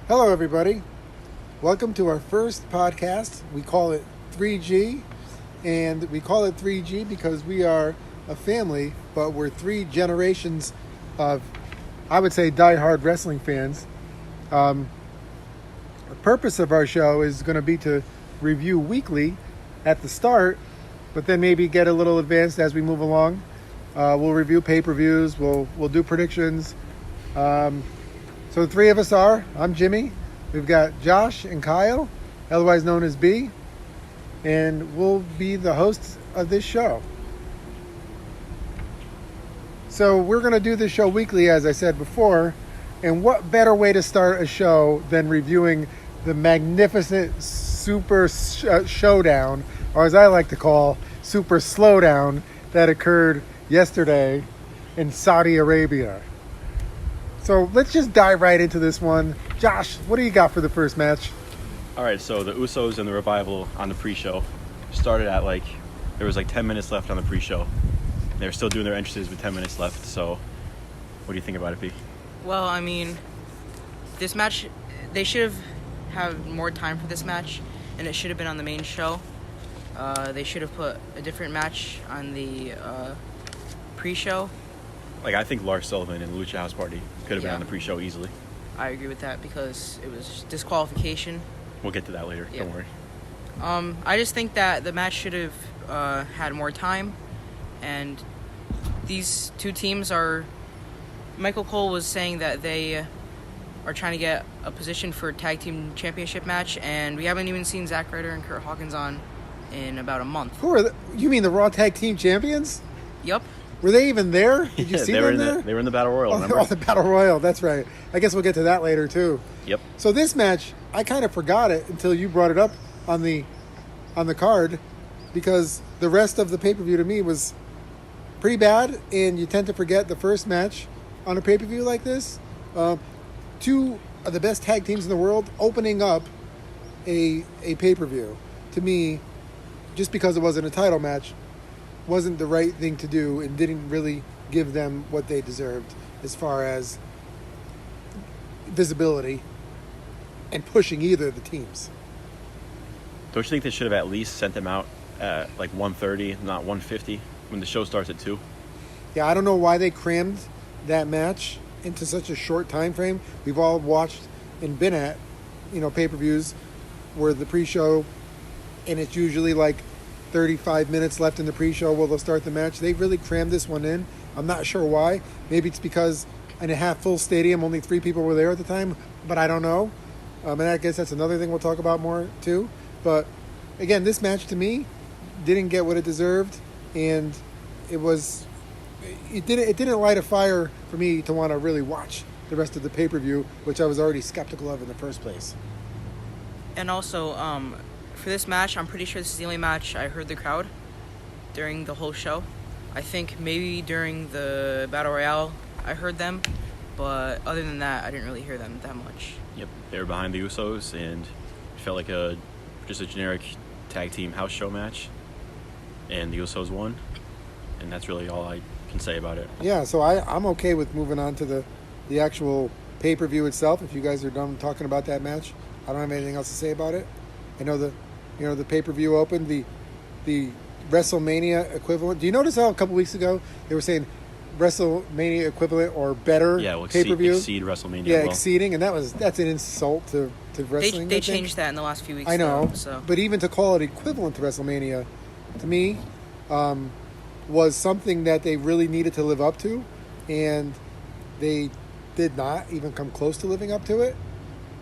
Hello, everybody. Welcome to our first podcast. We call it 3G, and we call it 3G because we are a family, but we're three generations of, I would say, diehard wrestling fans. The purpose of our show is going to be to review weekly at the start, but then maybe get a little advanced as we move along. We'll review pay-per-views. We'll do predictions. So the three of us are. I'm Jimmy. We've got Josh and Kyle, otherwise known as B, and we'll be the hosts of this show. So we're going to do this show weekly, as I said before, and what better way to start a show than reviewing the magnificent Super Showdown, or as I like to call, Super Slowdown, that occurred yesterday in Saudi Arabia. So let's just dive right into this one. Josh, what do you got for the first match? All right, so the Usos and the Revival on the pre-show started at there was 10 minutes left on the pre-show. They were still doing their entrances with 10 minutes left. So what do you think about it, P? Well, I mean, this match, they should have had more time for this match, and it should have been on the main show. They should have put a different match on the pre-show. I think Lars Sullivan and the Lucha House Party could have been on the pre-show easily. I agree with that because it was disqualification. We'll get to that later. Yeah. Don't worry. I just think that the match should have had more time, and these two teams are... Michael Cole was saying that they are trying to get a position for a tag team championship match, and we haven't even seen Zack Ryder and Kurt Hawkins on in about a month. Who are you mean the Raw Tag Team Champions? Yup. Were they even there? Did you see them there? They were in the Battle Royal, remember? Oh, the Battle Royal, that's right. I guess we'll get to that later, too. Yep. So this match, I kind of forgot it until you brought it up on the card, because the rest of the pay-per-view to me was pretty bad, and you tend to forget the first match on a pay-per-view like this. Two of the best tag teams in the world opening up a pay-per-view. To me, just because it wasn't a title match, wasn't the right thing to do and didn't really give them what they deserved as far as visibility and pushing either of the teams. Don't you think they should have at least sent them out at 1:30, not 1:50, when the show starts at 2? Yeah, I don't know why they crammed that match into such a short time frame. We've all watched and been at, pay-per-views where the pre-show, and it's usually 35 minutes left in the pre-show where they'll start the match. They really crammed this one in. I'm not sure why. Maybe it's because in a half-full stadium, only 3 people were there at the time, but I don't know. And I guess that's another thing we'll talk about more, too. But, again, this match, to me, didn't get what it deserved, and it didn't light a fire for me to want to really watch the rest of the pay-per-view, which I was already skeptical of in the first place. And also, for this match, I'm pretty sure this is the only match I heard the crowd during the whole show. I think maybe during the Battle Royale I heard them, but other than that, I didn't really hear them that much. Yep. They were behind the Usos, and it felt like just a generic tag team house show match, and the Usos won, and that's really all I can say about it. Yeah, so I'm okay with moving on to the actual pay-per-view itself. If you guys are done talking about that match, I don't have anything else to say about it. I know the pay-per-view opened, the WrestleMania equivalent. Do you notice how a couple weeks ago they were saying WrestleMania equivalent or better pay-per-view? Exceed WrestleMania. Yeah, exceeding, and that's an insult to wrestling. They changed that in the last few weeks. I know, so. But even to call it equivalent to WrestleMania, to me, was something that they really needed to live up to, and they did not even come close to living up to it,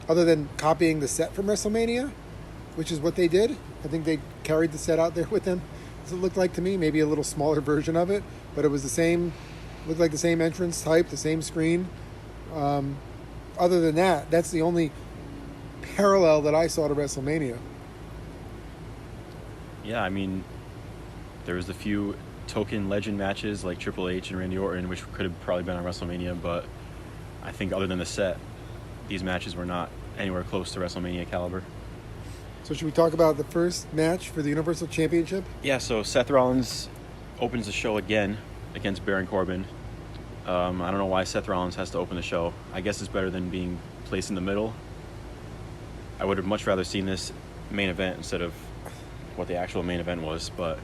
other than copying the set from WrestleMania, which is what they did. I think they carried the set out there with them, as it looked like to me, maybe a little smaller version of it, but it was the same, looked like the same entrance type, the same screen. Other than that, that's the only parallel that I saw to WrestleMania. Yeah, I mean, there was a few token legend matches like Triple H and Randy Orton, which could have probably been on WrestleMania, but I think other than the set, these matches were not anywhere close to WrestleMania caliber. So should we talk about the first match for the Universal Championship? Yeah, so Seth Rollins opens the show again against Baron Corbin. I don't know why Seth Rollins has to open the show. I guess it's better than being placed in the middle I would have much rather seen this main event instead of what the actual main event was, but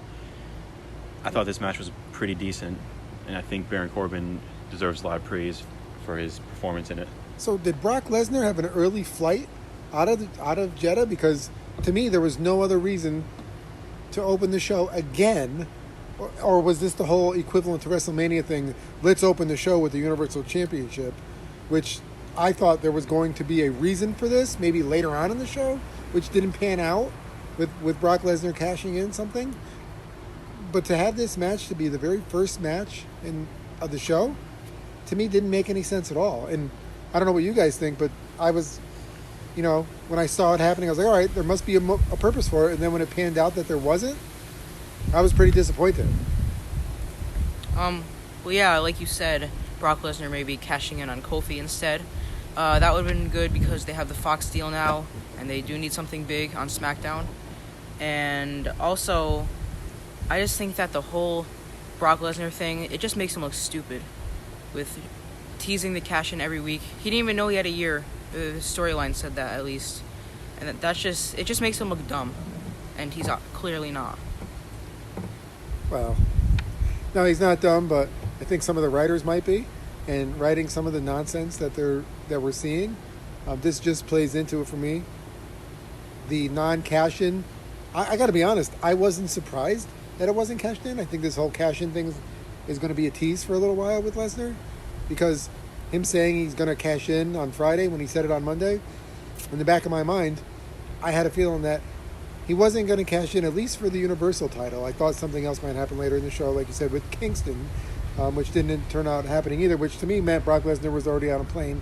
I thought this match was pretty decent, and I think Baron Corbin deserves a lot of praise for his performance in it. So did Brock Lesnar have an early flight out of Jeddah? Because to me, there was no other reason to open the show again, or was this the whole equivalent to WrestleMania thing? Let's open the show with the Universal Championship, which I thought there was going to be a reason for this, maybe later on in the show, which didn't pan out with Brock Lesnar cashing in something. But to have this match to be the very first match of the show, to me, didn't make any sense at all. And I don't know what you guys think, but I was, when I saw it happening, I was like, all right, there must be a purpose for it. And then when it panned out that there wasn't, I was pretty disappointed. Well, yeah, like you said, Brock Lesnar may be cashing in on Kofi instead. That would have been good because they have the Fox deal now, and they do need something big on SmackDown. And also, I just think that the whole Brock Lesnar thing, it just makes him look stupid with teasing the cash-in every week. He didn't even know he had a year. The storyline said that, at least. And it just makes him look dumb. And he's clearly not. Well, no, he's not dumb, but I think some of the writers might be, and writing some of the nonsense that we're seeing. This just plays into it for me. The non-cash-in, I got to be honest, I wasn't surprised that it wasn't cashed in. I think this whole cash-in thing is going to be a tease for a little while with Lesnar, because him saying he's going to cash in on Friday when he said it on Monday, in the back of my mind, I had a feeling that he wasn't going to cash in, at least for the Universal title. I thought something else might happen later in the show, like you said, with Kingston, which didn't turn out happening either, which to me meant Brock Lesnar was already on a plane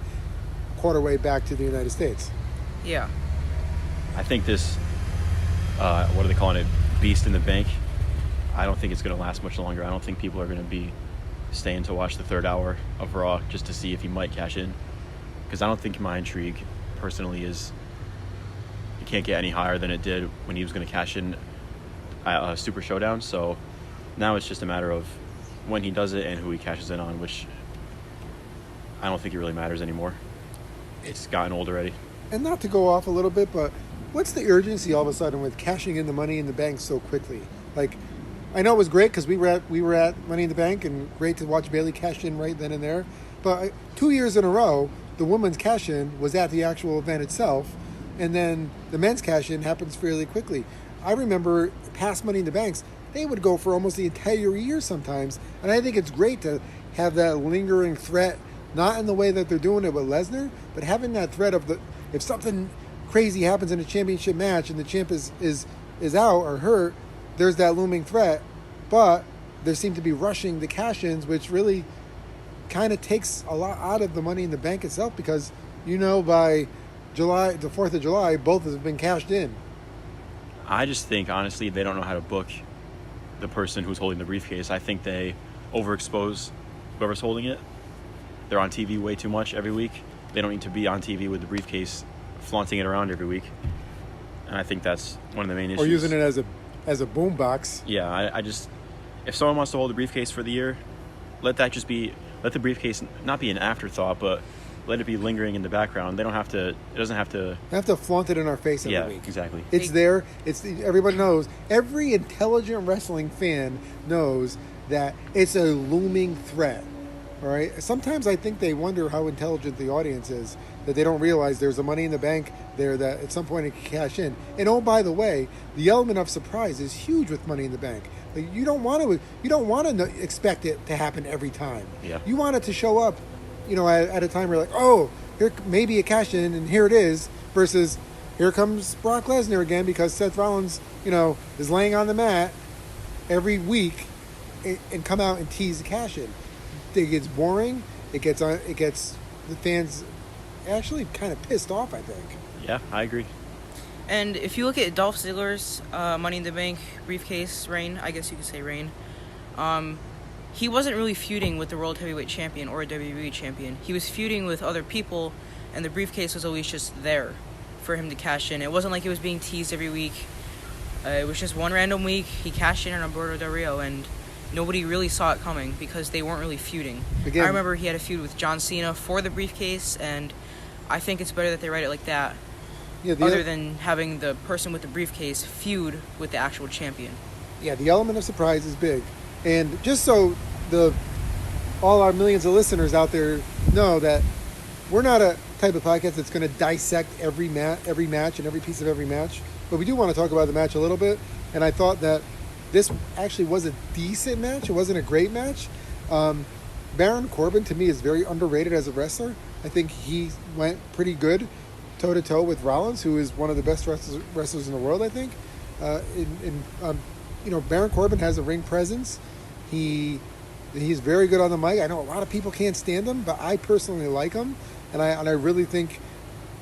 quarter way back to the United States. Yeah. I think this, what are they calling it, Beast in the Bank, I don't think it's going to last much longer. I don't think people are going to be staying to watch the third hour of Raw just to see if he might cash in. Because I don't think my intrigue, personally, it can't get any higher than it did when he was going to cash in Super Showdown. So now it's just a matter of when he does it and who he cashes in on, which I don't think it really matters anymore. It's gotten old already. And not to go off a little bit, but what's the urgency all of a sudden with cashing in the Money in the Bank so quickly? Like, I know it was great because we were at Money in the Bank, and great to watch Bayley cash in right then and there. But 2 years in a row, the women's cash in was at the actual event itself, and then the men's cash in happens fairly quickly. I remember past Money in the Banks, they would go for almost the entire year sometimes, and I think it's great to have that lingering threat, not in the way that they're doing it with Lesnar, but having that threat of if something crazy happens in a championship match and the champ is out or hurt, there's that looming threat. But there seem to be rushing the cash-ins, which really kind of takes a lot out of the Money in the Bank itself, because by the 4th of July, both have been cashed in. I just think, honestly, they don't know how to book the person who's holding the briefcase. I think they overexpose whoever's holding it. They're on TV way too much every week. They don't need to be on TV with the briefcase, flaunting it around every week. And I think that's one of the main issues. Or using it as a boombox. Yeah, I just, if someone wants to hold the briefcase for the year, let the briefcase not be an afterthought, but let it be lingering in the background. It doesn't have to. They have to flaunt it in our face every week. Yeah, exactly. It's there. Everybody knows. Every intelligent wrestling fan knows that it's a looming threat. All right. Sometimes I think they wonder how intelligent the audience is, that they don't realize there's a Money in the Bank there that at some point it can cash in. And oh, by the way, the element of surprise is huge with Money in the Bank. Like, you don't want to expect it to happen every time. Yeah. You want it to show up, at a time where you're like, oh, here maybe a cash in, and here it is. Versus, here comes Brock Lesnar again because Seth Rollins, is laying on the mat every week, and come out and tease the cash in. It gets boring. It gets the fans actually kind of pissed off, I think. Yeah, I agree. And if you look at Dolph Ziggler's Money in the Bank briefcase reign, I guess you could say reign, he wasn't really feuding with the World Heavyweight Champion or a WWE Champion. He was feuding with other people, and the briefcase was always just there for him to cash in. It wasn't like it was being teased every week. It was just one random week. He cashed in on Alberto Del Rio, and nobody really saw it coming because they weren't really feuding. Again, I remember he had a feud with John Cena for the briefcase, and I think it's better that they write it like that. Yeah, other than having the person with the briefcase feud with the actual champion. Yeah, the element of surprise is big. And just so all our millions of listeners out there know that we're not a type of podcast that's going to dissect every match and every piece of every match, but we do want to talk about the match a little bit. And I thought that this actually was a decent match. It wasn't a great match. Baron Corbin, to me, is very underrated as a wrestler. I think he went pretty good toe-to-toe with Rollins, who is one of the best wrestlers in the world, I think. Baron Corbin has a ring presence. He's very good on the mic. I know a lot of people can't stand him, but I personally like him, and I really think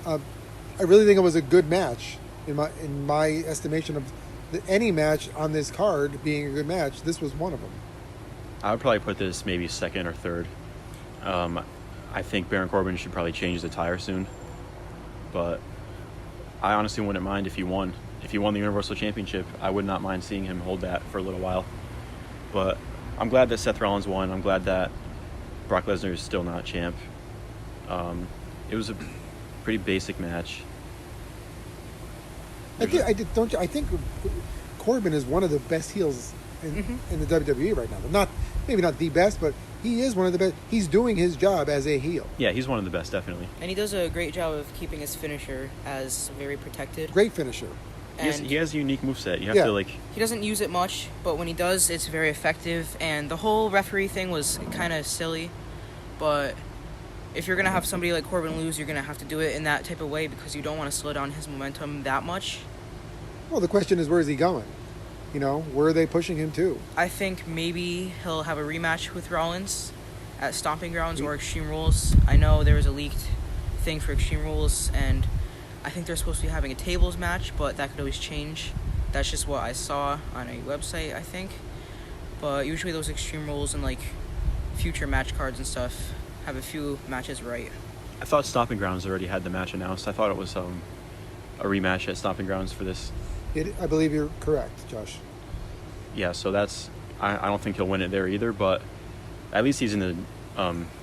it was a good match in my estimation of any match on this card being a good match. This was one of them. I would probably put this maybe second or third. I think Baron Corbin should probably change the tire soon, but I honestly wouldn't mind if he won. If he won the Universal Championship, I would not mind seeing him hold that for a little while. But I'm glad that Seth Rollins won. I'm glad that Brock Lesnar is still not champ. It was a pretty basic match. I think Corbin is one of the best heels in the WWE right now. Maybe not the best, but he is one of the best. He's doing his job as a heel. Yeah, he's one of the best, definitely. And he does a great job of keeping his finisher as very protected. Great finisher. He has a unique moveset. You have to He doesn't use it much, but when he does, it's very effective. And the whole referee thing was kind of silly, but if you're gonna have somebody like Corbin lose, you're gonna have to do it in that type of way because you don't want to slow down his momentum that much. Well, the question is, where is he going? Where are they pushing him to? I think maybe he'll have a rematch with Rollins at Stomping Grounds or Extreme Rules. I know there was a leaked thing for Extreme Rules, and I think they're supposed to be having a tables match, but that could always change. That's just what I saw on a website, I think. But usually those Extreme Rules and future match cards and stuff have a few matches right. I thought Stomping Grounds already had the match announced. I thought it was a rematch at Stomping Grounds for this. I believe you're correct, Josh. Yeah, so that's... I don't think he'll win it there either, but at least he's in the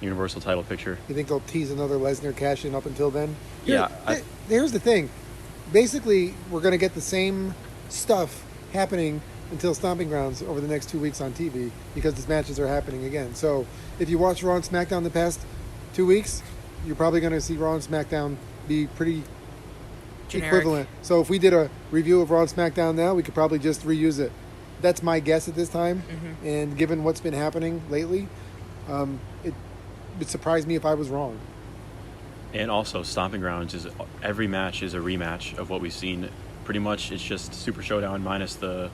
Universal title picture. You think they'll tease another Lesnar cash in up until then? Yeah. Here's the thing. Basically, we're going to get the same stuff happening until Stomping Grounds over the next 2 weeks on TV because these matches are happening again. So if you watch Raw and SmackDown the past 2 weeks, you're probably going to see Raw and SmackDown be pretty generic. Equivalent. So if we did a review of Raw and SmackDown now, we could probably just reuse it. That's my guess at this time. Mm-hmm. And given what's been happening lately, it surprised me if I was wrong. And also, Stomping Grounds every match is a rematch of what we've seen. Pretty much, it's just Super Showdown minus the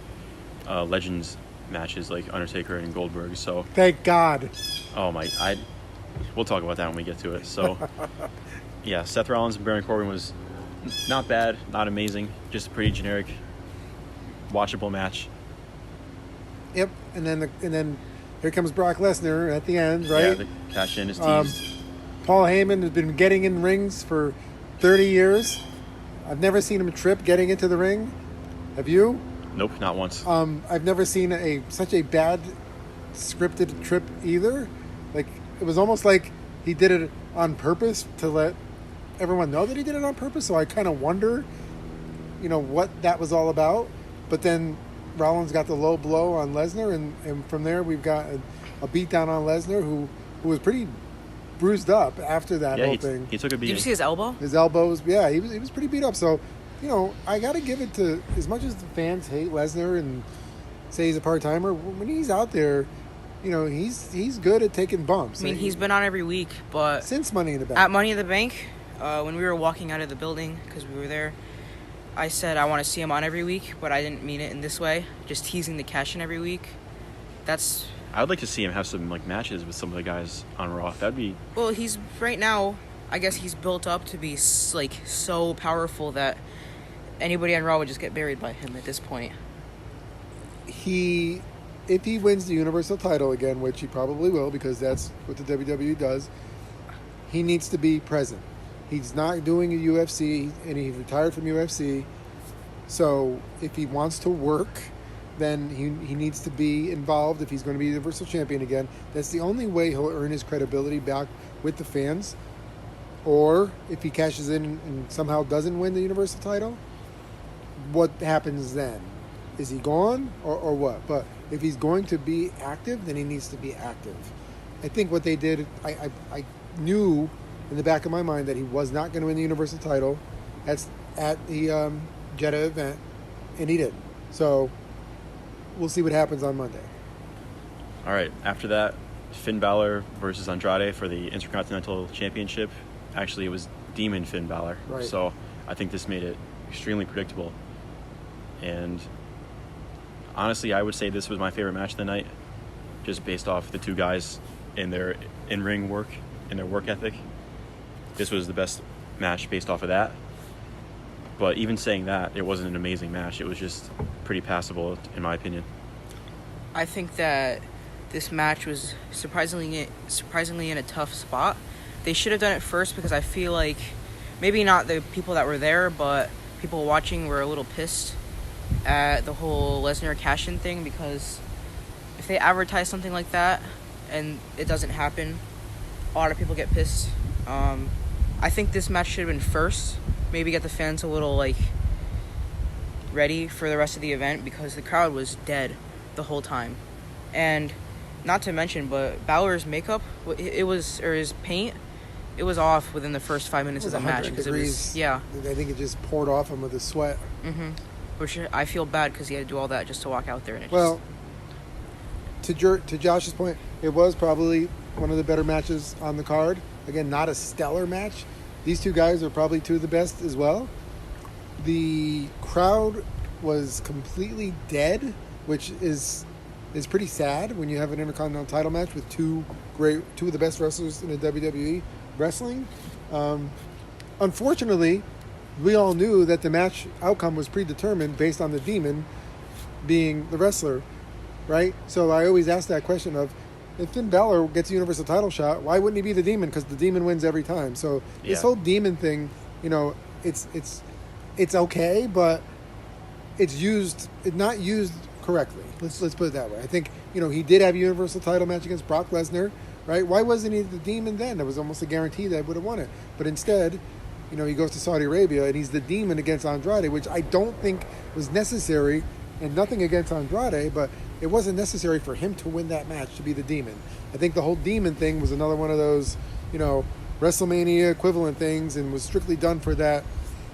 Legends matches like Undertaker and Goldberg. So thank God. Oh my! We'll talk about that when we get to it. So yeah, Seth Rollins and Baron Corbin was not bad, not amazing, just a pretty generic, watchable match. Yep, and then here comes Brock Lesnar at the end, right? Yeah, the cash in is teased. Paul Heyman has been getting in rings for 30 years. I've never seen him trip getting into the ring. Have you? Nope, not once. I've never seen such a bad scripted trip either. It was almost like he did it on purpose to let everyone know that he did it on purpose. So I kind of wonder, what that was all about. But then Rollins got the low blow on Lesnar, and from there we've got a beatdown on Lesnar, who was pretty bruised up after that whole thing. He took a beating. Did you see his elbow? His elbows, yeah, he was pretty beat up. So, I got to give it to, as much as the fans hate Lesnar and say he's a part-timer, when he's out there, he's good at taking bumps. I mean, he's been on every week, but since Money in the Bank. At Money in the Bank, when we were walking out of the building, because we were there, I said I want to see him on every week, but I didn't mean it in this way. Just teasing the cash in every week. I would like to see him have some matches with some of the guys on Raw. That'd be... Well, he's right now, I guess he's built up to be so powerful that anybody on Raw would just get buried by him at this point. If he wins the Universal title again, which he probably will because that's what the WWE does, he needs to be present. He's not doing a UFC, and he retired from UFC. So if he wants to work, then he needs to be involved if he's going to be Universal Champion again. That's the only way he'll earn his credibility back with the fans. Or if he cashes in and somehow doesn't win the Universal title, what happens then? Is he gone or what? But if he's going to be active, then he needs to be active. I think what they did, I knew in the back of my mind that he was not going to win the Universal title at the Jeddah event, and he did. So we'll see what happens on Monday. All right, after that, Finn Balor versus Andrade for the Intercontinental Championship. Actually, it was Demon Finn Balor. Right. So I think this made it extremely predictable. And honestly, I would say this was my favorite match of the night, just based off the two guys and their in-ring work and their work ethic. This was the best match based off of that. But even saying that, it wasn't an amazing match. It was just pretty passable, in my opinion. I think that this match was surprisingly in a tough spot. They should have done it first because I feel like maybe not the people that were there, but people watching were a little pissed at the whole Lesnar cash-in thing, because if they advertise something like that and it doesn't happen, a lot of people get pissed. I think this match should have been first. Maybe get the fans a little ready for the rest of the event, because the crowd was dead the whole time. And not to mention, but Balor's makeup, his paint, it was off within the first 5 minutes of the match. Because I think it just poured off him with the sweat. Mm-hmm. Which I feel bad because he had to do all that just to walk out there. And to Josh's point, it was probably one of the better matches on the card. Again, not a stellar match. These two guys are probably two of the best as well. The crowd was completely dead, which is pretty sad when you have an Intercontinental title match with two of the best wrestlers in the WWE wrestling. Unfortunately, we all knew that the match outcome was predetermined based on the Demon being the wrestler, right? So I always ask that question of, if Finn Balor gets a Universal title shot, why wouldn't he be the Demon? Because the Demon wins every time. So this whole Demon thing, it's okay, but it's not used correctly. Let's put it that way. I think, he did have a Universal title match against Brock Lesnar, right? Why wasn't he the Demon then? There was almost a guarantee that would have won it. But instead, he goes to Saudi Arabia and he's the Demon against Andrade, which I don't think was necessary, and nothing against Andrade, but it wasn't necessary for him to win that match to be the Demon. I think the whole Demon thing was another one of those, WrestleMania equivalent things, and was strictly done for that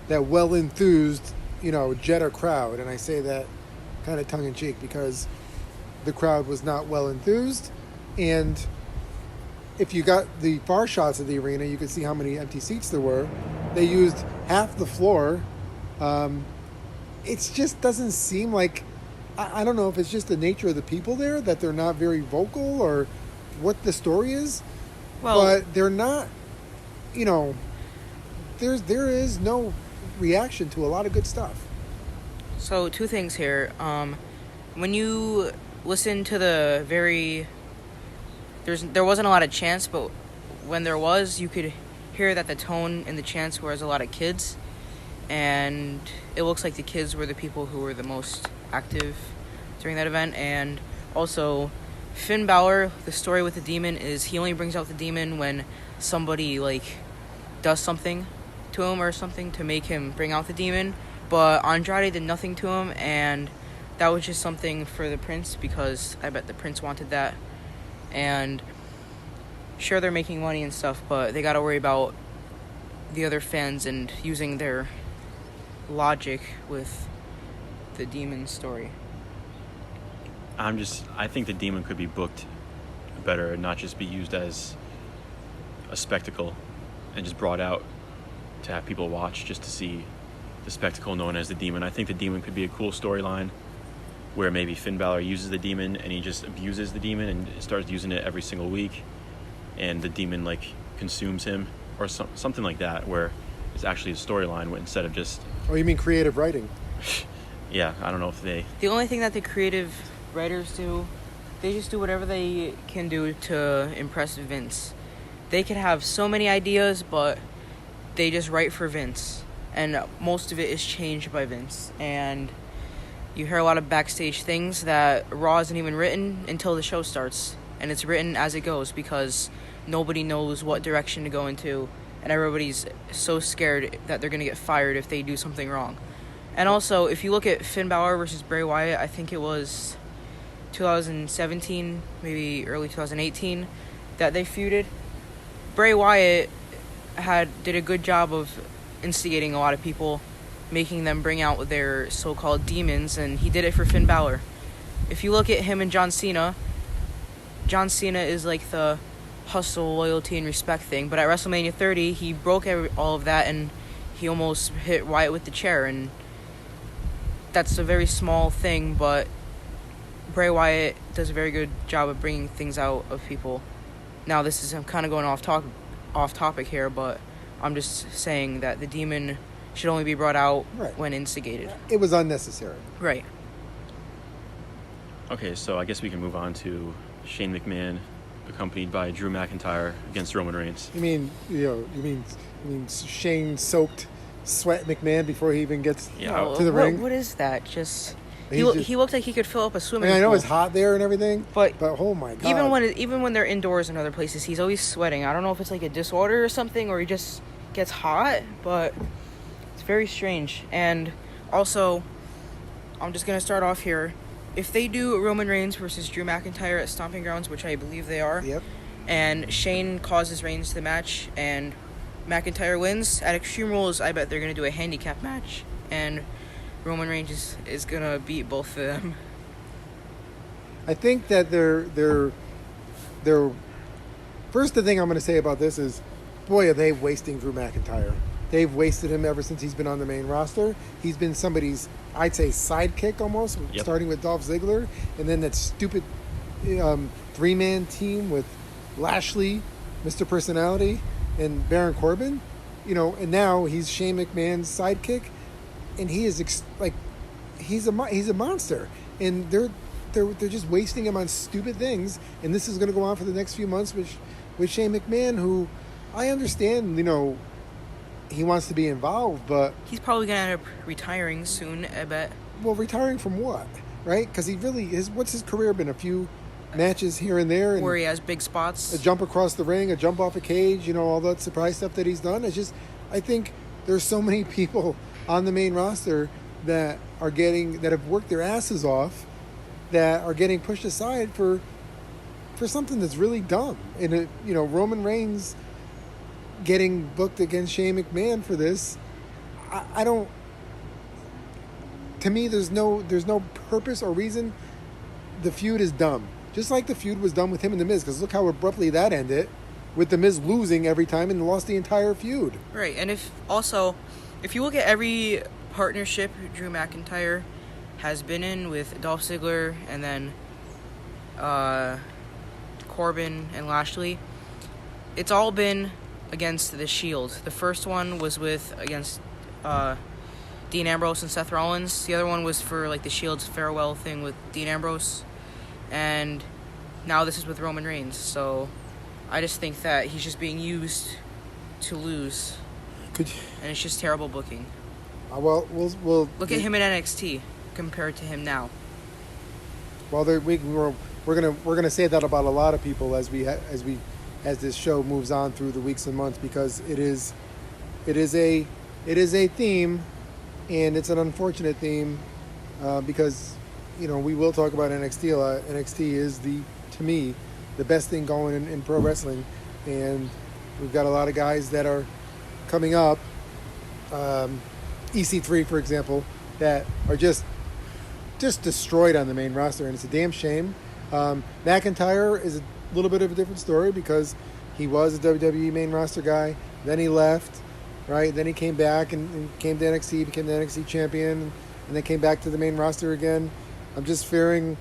well-enthused, Jeddah crowd. And I say that kind of tongue-in-cheek because the crowd was not well-enthused. And if you got the far shots of the arena, you could see how many empty seats there were. They used half the floor. It just doesn't seem like... I don't know if it's just the nature of the people there, that they're not very vocal, or what the story is. Well, but they're not, there is no reaction to a lot of good stuff. So 2 things here. When you listen to the there wasn't a lot of chants, but when there was, you could hear that the tone in the chants was a lot of kids, and it looks like the kids were the people who were the most active during that event. And also, Finn Balor, the story with the Demon is he only brings out the Demon when somebody does something to him or something to make him bring out the Demon. But Andrade did nothing to him, and that was just something for the Prince, because I bet the Prince wanted that. And sure, they're making money and stuff, but they got to worry about the other fans and using their logic with the Demon story. I think the Demon could be booked better and not just be used as a spectacle and just brought out to have people watch just to see the spectacle known as the Demon. I think the Demon could be a cool storyline where maybe Finn Balor uses the Demon and he just abuses the Demon and starts using it every single week, and the Demon consumes him, or something like that, where it's actually a storyline instead of just... Oh, you mean creative writing? Yeah, I don't know if they... The only thing that the creative writers do, they just do whatever they can do to impress Vince. They could have so many ideas, but they just write for Vince. And most of it is changed by Vince. And you hear a lot of backstage things that Raw isn't even written until the show starts. And it's written as it goes, because nobody knows what direction to go into and everybody's so scared that they're going to get fired if they do something wrong. And also, if you look at Finn Balor versus Bray Wyatt, I think it was 2017, maybe early 2018, that they feuded. Bray Wyatt did a good job of instigating a lot of people, making them bring out their so-called demons, and he did it for Finn Balor. If you look at him and John Cena is like the hustle, loyalty, and respect thing, but at WrestleMania 30, he broke all of that, and he almost hit Wyatt with the chair, and that's a very small thing, but Bray Wyatt does a very good job of bringing things out of people. Now, I'm kind of going off topic here, but I'm just saying that the demon should only be brought out when instigated. It was unnecessary. Right. Okay, so I guess we can move on to Shane McMahon, accompanied by Drew McIntyre against Roman Reigns. You mean Shane soaked sweat McMahon before he even gets to the ring? What is that? He looked like he could fill up a swimming pool. I know it's hot there and everything, but oh my god! Even when they're indoors in other places, he's always sweating. I don't know if it's like a disorder or something, or he just gets hot, but it's very strange. And also, I'm just gonna start off here. If they do Roman Reigns versus Drew McIntyre at Stomping Grounds, which I believe they are, and Shane causes Reigns to the match, and McIntyre wins, at Extreme Rules, I bet they're going to do a handicap match, and Roman Reigns is going to beat both of them. I think that they're first, the thing I'm going to say about this is, boy, are they wasting Drew McIntyre. They've wasted him ever since he's been on the main roster. He's been somebody's, I'd say, sidekick almost, starting with Dolph Ziggler, and then that stupid three-man team with Lashley, Mr. Personality, and Baron Corbin, and now he's Shane McMahon's sidekick, and he is he's a monster, and they're just wasting him on stupid things, and this is going to go on for the next few months with Shane McMahon, who I understand, he wants to be involved, but he's probably going to end up retiring soon, I bet. Well, retiring from what, right? Because he really is. What's his career been? A few matches here and there, where he has big spots, a jump across the ring, a jump off a cage, all that surprise stuff that he's done. I think there's so many people on the main roster that have worked their asses off, that are getting pushed aside for something that's really dumb. And Roman Reigns getting booked against Shane McMahon for this, I don't. To me, there's no purpose or reason. The feud is dumb. Just like the feud was done with him and The Miz, because look how abruptly that ended, with The Miz losing every time and lost the entire feud. Right, and if you look at every partnership Drew McIntyre has been in with Dolph Ziggler and then Corbin and Lashley, it's all been against the Shield. The first one was against Dean Ambrose and Seth Rollins. The other one was for the Shield's farewell thing with Dean Ambrose. And now this is with Roman Reigns. So I just think that he's just being used to lose. And it's just terrible booking. We'll look at him in NXT compared to him now. Well, we're gonna say that about a lot of people as this show moves on through the weeks and months, because it is a theme, and it's an unfortunate theme, because we will talk about NXT a lot. NXT is to me the best thing going in pro wrestling, and we've got a lot of guys that are coming up, EC3 for example, that are just destroyed on the main roster, and it's a damn shame. McIntyre is a little bit of a different story, because he was a WWE main roster guy, then he left, right? Then he came back and came to NXT, became the NXT champion, and then came back to the main roster again. I'm just fearing,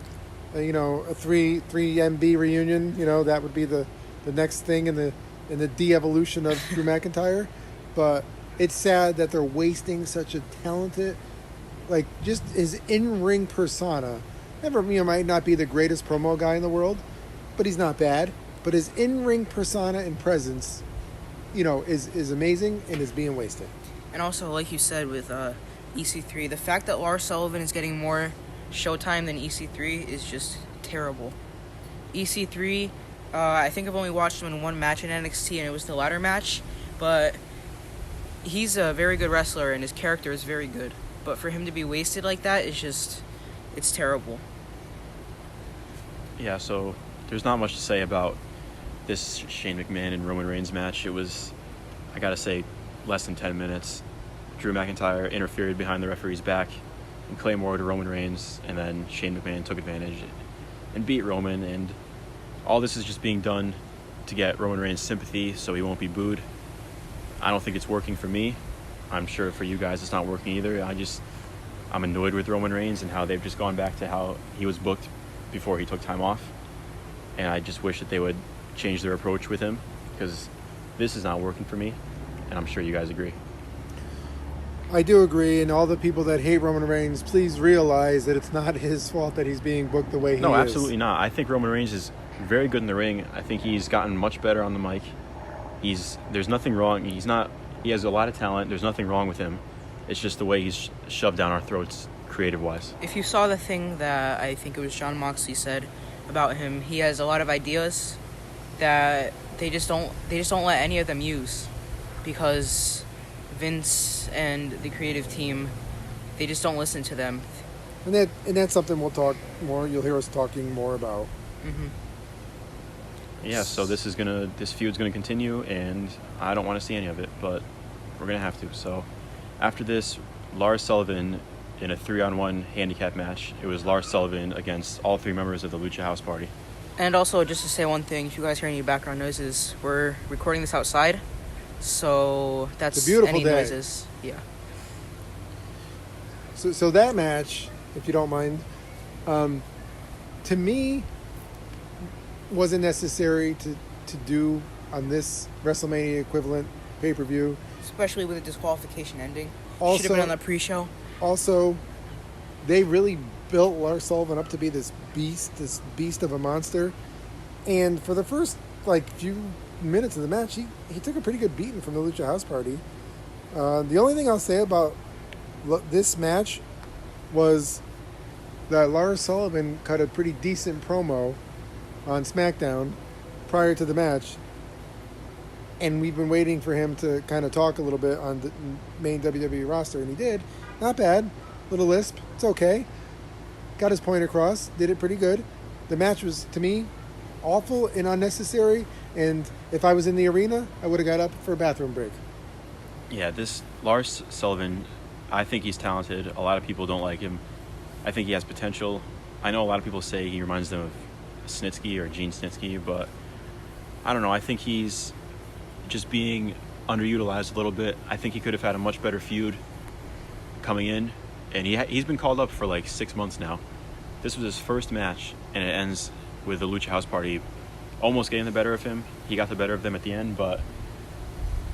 a 3MB reunion. That would be the next thing in the de-evolution of Drew McIntyre. But it's sad that they're wasting such a talented, just his in-ring persona. Might not be the greatest promo guy in the world, but he's not bad. But his in-ring persona and presence, is amazing and is being wasted. And also, like you said with EC3, the fact that Lars Sullivan is getting more showtime than EC3 is just terrible. EC3, I think I've only watched him in one match in NXT, and it was the ladder match. but he's a very good wrestler and his character is very good. But for him to be wasted like that is just, it's terrible. Yeah, so there's not much to say about this Shane McMahon and Roman Reigns match. It was, I gotta say, less than 10 minutes. Drew McIntyre interfered behind the referee's back and Claymore to Roman Reigns, and then Shane McMahon took advantage and beat Roman, and all this is just being done to get Roman Reigns' sympathy so he won't be booed. I don't think it's working for me. I'm sure for you guys it's not working either. I'm annoyed with Roman Reigns and how they've just gone back to how he was booked before he took time off. And I just wish that they would change their approach with him, because this is not working for me, and I'm sure you guys agree. I do agree, and all the people that hate Roman Reigns, please realize that it's not his fault that he's being booked the way he is. No, absolutely not. I think Roman Reigns is very good in the ring. I think he's gotten much better on the mic. There's nothing wrong. He has a lot of talent. There's nothing wrong with him. It's just the way he's shoved down our throats creative-wise. If you saw the thing that I think it was John Moxley said about him, he has a lot of ideas that they just don't let any of them use, because Vince and the creative team, they just don't listen to them. And that's something we'll talk more. You'll hear us talking more about. Mm-hmm. Yeah, so this feud's gonna continue, and I don't want to see any of it, but we're gonna have to. So after this, Lars Sullivan in a 3-on-1 handicap match. It was Lars Sullivan against all three members of the Lucha House Party. And also, just to say one thing, if you guys hear any background noises, we're recording this outside, so that's it's a beautiful any day. Noises. Yeah. So that match, if you don't mind, to me, wasn't necessary to do on this WrestleMania equivalent pay-per-view. Especially with a disqualification ending. Also, should have been on the pre-show. Also, they really built Lars Sullivan up to be this beast of a monster. And for the first few minutes of the match, he took a pretty good beating from the Lucha House Party. The only thing I'll say about this match was that Lars Sullivan cut a pretty decent promo on SmackDown prior to the match, and we've been waiting for him to kind of talk a little bit on the main WWE roster, and he did. Not bad. Little lisp. It's okay. Got his point across. Did it pretty good. The match was, to me, awful and unnecessary, and if I was in the arena, I would have got up for a bathroom break. Yeah, this Lars Sullivan, I think he's talented. A lot of people don't like him. I think he has potential. I know a lot of people say he reminds them of Snitsky or Gene Snitsky, but I don't know. I think he's just being underutilized a little bit. I think he could have had a much better feud coming in, and he's been called up for 6 months now. This was his first match, and it ends with the Lucha House Party almost getting the better of him. He got the better of them at the end, but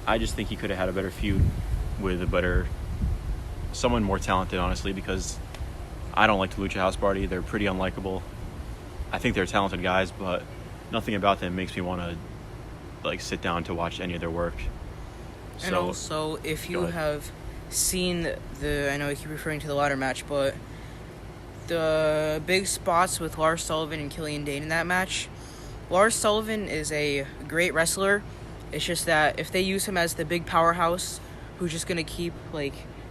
I just think he could have had a better feud with someone more talented, honestly, because I don't like the Lucha House Party. They're pretty unlikable. I think they're talented guys, but nothing about them makes me want to sit down to watch any of their work. And So, also, if you have seen I know I keep referring to the ladder match, but the big spots with Lars Sullivan and Killian Dane in that match, Lars Sullivan is a great wrestler. It's just that if they use him as the big powerhouse who's just going to keep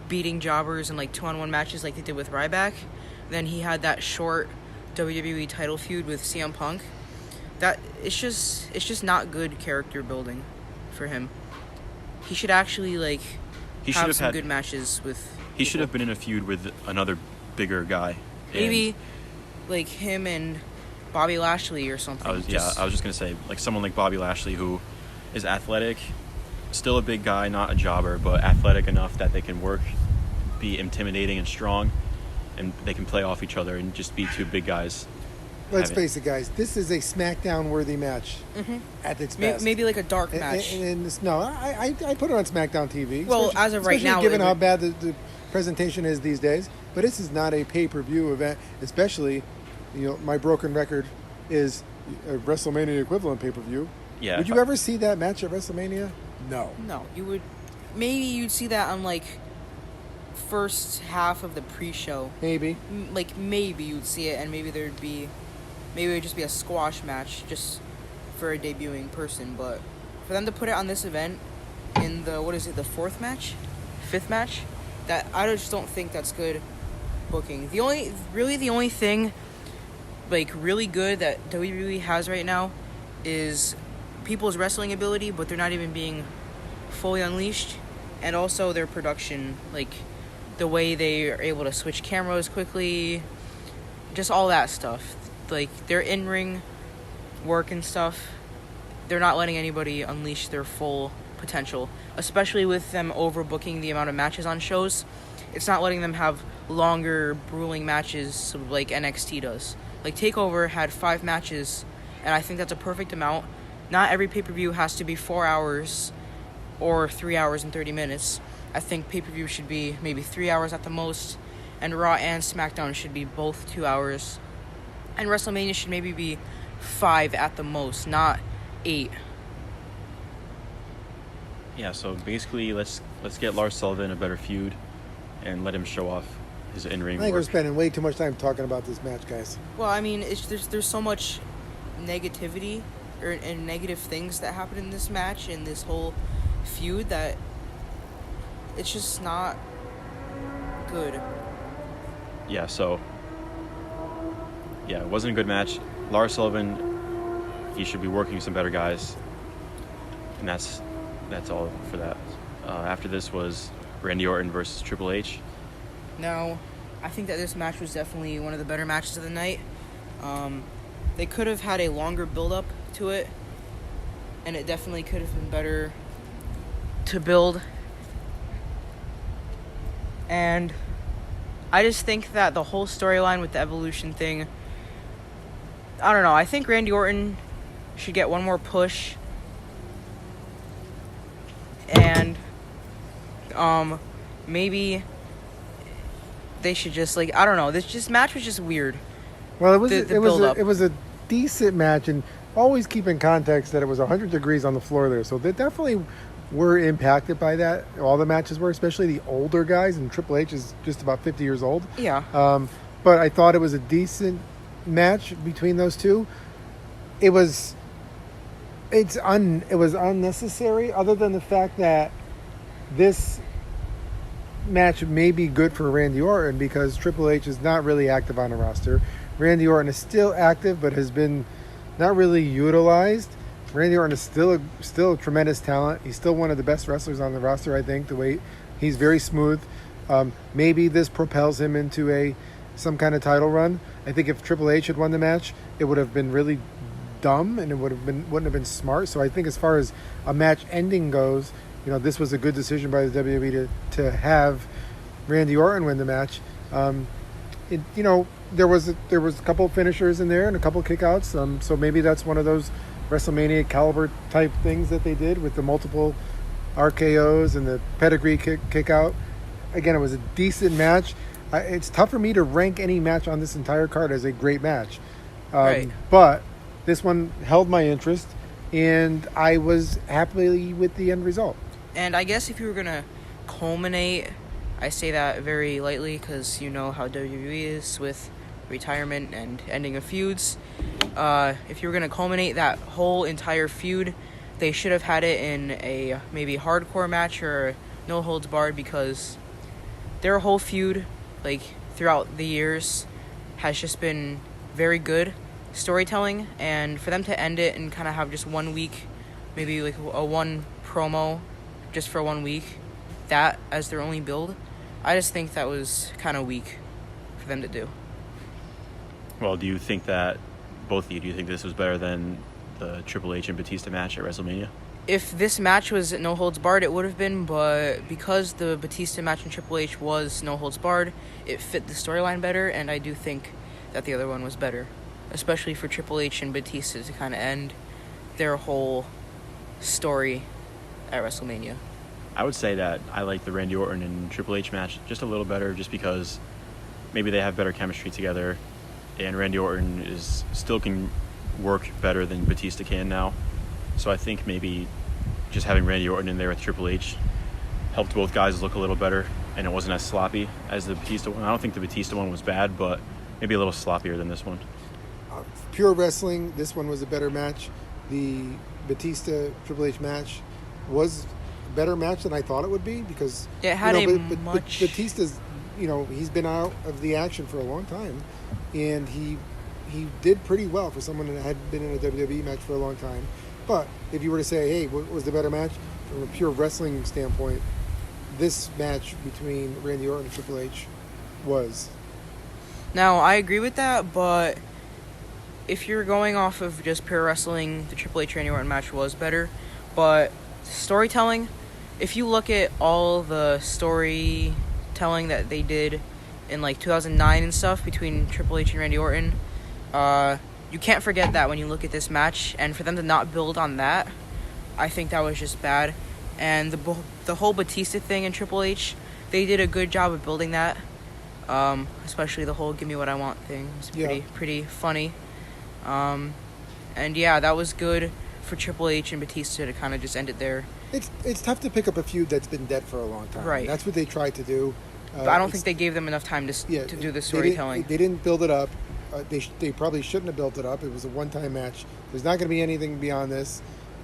beating jobbers in 2-on-1 matches like they did with Ryback, then he had that short WWE title feud with CM Punk. That it's just not good character building for him. He should actually have some good matches with. He should have been in a feud with another bigger guy. Maybe him and Bobby Lashley or something. I was just gonna say someone like Bobby Lashley, who is athletic, still a big guy, not a jobber, but athletic enough that they can work, be intimidating and strong, and they can play off each other and just be two big guys. Let's face it, guys. This is a SmackDown-worthy match at its best. Maybe a dark match. No, I put it on SmackDown TV. Well, as of right now, given how bad the presentation is these days, but this is not a pay-per-view event. Especially, my broken record is a WrestleMania equivalent pay-per-view. Yeah. Would you ever see that match at WrestleMania? No. No, you would. Maybe you'd see that on first half of the pre-show. Maybe. Maybe you'd see it, and maybe it would just be a squash match just for a debuting person. But for them to put it on this event in the fifth match, that I just don't think that's good booking. The only thing like really good that WWE has right now is people's wrestling ability, but they're not even being fully unleashed, and also their production, like the way they are able to switch cameras quickly, just all that stuff. Like their in-ring work and stuff, they're not letting anybody unleash their full potential, especially with them overbooking the amount of matches on shows. It's not letting them have longer, grueling matches like NXT does. Like TakeOver had 5 matches, and I think that's a perfect amount. Not every pay-per-view has to be 4 hours or 3 hours and 30 minutes. I think pay-per-view should be maybe 3 hours at the most, and Raw and SmackDown should be both 2 hours. And WrestleMania should maybe be 5 at the most, not 8. Yeah, so basically, let's get Lars Sullivan a better feud, and let him show off his in-ring I think work. we're spending way too much time talking about this match, guys. Well, I mean, there's so much negativity and negative things that happen in this match and this whole feud that it's just not good. Yeah, so it wasn't a good match. Lars Sullivan, he should be working some better guys, and that's all for that. After this was Randy Orton versus Triple H. Now, I think that this match was definitely one of the better matches of the night. They could have had a longer build-up to it, and it definitely could have been better to build. And I just think that the whole storyline with the Evolution thing, I don't know, I think Randy Orton should get one more push. And maybe they should just, like, I don't know, this match was just weird. Well, it was a decent match, and always keep in context that it was 100 degrees on the floor there, so they definitely were impacted by that. All the matches were, especially the older guys, and Triple H is just about 50 years old. Yeah. But I thought it was a decent match between those two. It was unnecessary, other than the fact that this match may be good for Randy Orton because Triple H is not really active on the roster. Randy Orton is still active, but has been not really utilized. Randy Orton is still a tremendous talent. He's still one of the best wrestlers on the roster, I think. The way he's very smooth. Maybe this propels him into some kind of title run. I think if Triple H had won the match, it would have been really dumb, and it wouldn't have been smart. So I think as far as a match ending goes, this was a good decision by the WWE to have Randy Orton win the match. There was a couple of finishers in there and a couple of kickouts. So maybe that's one of those WrestleMania caliber type things that they did with the multiple RKOs and the pedigree kick out. Again, it was a decent match. It's tough for me to rank any match on this entire card as a great match. Right. But this one held my interest, and I was happy with the end result. And I guess if you were going to culminate, I say that very lightly because you know how WWE is with retirement and ending of feuds. If you were going to culminate that whole entire feud, they should have had it in a maybe hardcore match or no holds barred, because their whole feud, like throughout the years, has just been very good storytelling, and for them to end it and kind of have just 1 week, maybe like a one promo just for 1 week, that as their only build, I just think that was kind of weak for them to do. Well, do you think that, both of you, do you think this was better than the Triple H and Batista match at WrestleMania? If this match was no holds barred, it would have been, but because the Batista match in Triple H was no holds barred, it fit the storyline better, and I do think that the other one was better, especially for Triple H and Batista to kind of end their whole story at WrestleMania. I would say that I like the Randy Orton and Triple H match just a little better, just because maybe they have better chemistry together, and Randy Orton still can work better than Batista can now. So I think maybe just having Randy Orton in there with Triple H helped both guys look a little better, and it wasn't as sloppy as the Batista one. I don't think the Batista one was bad, but maybe a little sloppier than this one. Pure wrestling, this one was a better match. The Batista Triple H match was better match than I thought it would be because It had but Batista's, he's been out of the action for a long time, and he did pretty well for someone that had been in a WWE match for a long time. But if you were to say, hey, what was the better match from a pure wrestling standpoint, this match between Randy Orton and Triple H was. Now, I agree with that, but if you're going off of just pure wrestling, the Triple H Randy Orton match was better. But storytelling, if you look at all the storytelling that they did in like 2009 and stuff between Triple H and Randy Orton, you can't forget that when you look at this match. And for them to not build on that, I think that was just bad. And the whole Batista thing in Triple H, they did a good job of building that. Especially the whole "Give me what I want" thing. It's pretty funny. And yeah, that was good for Triple H and Batista to kind of just end it there. It's tough to pick up a feud that's been dead for a long time. Right. That's what they tried to do. But I don't think they gave them enough time to do the storytelling. They didn't build it up. They probably shouldn't have built it up. It was a one-time match. There's not going to be anything beyond this.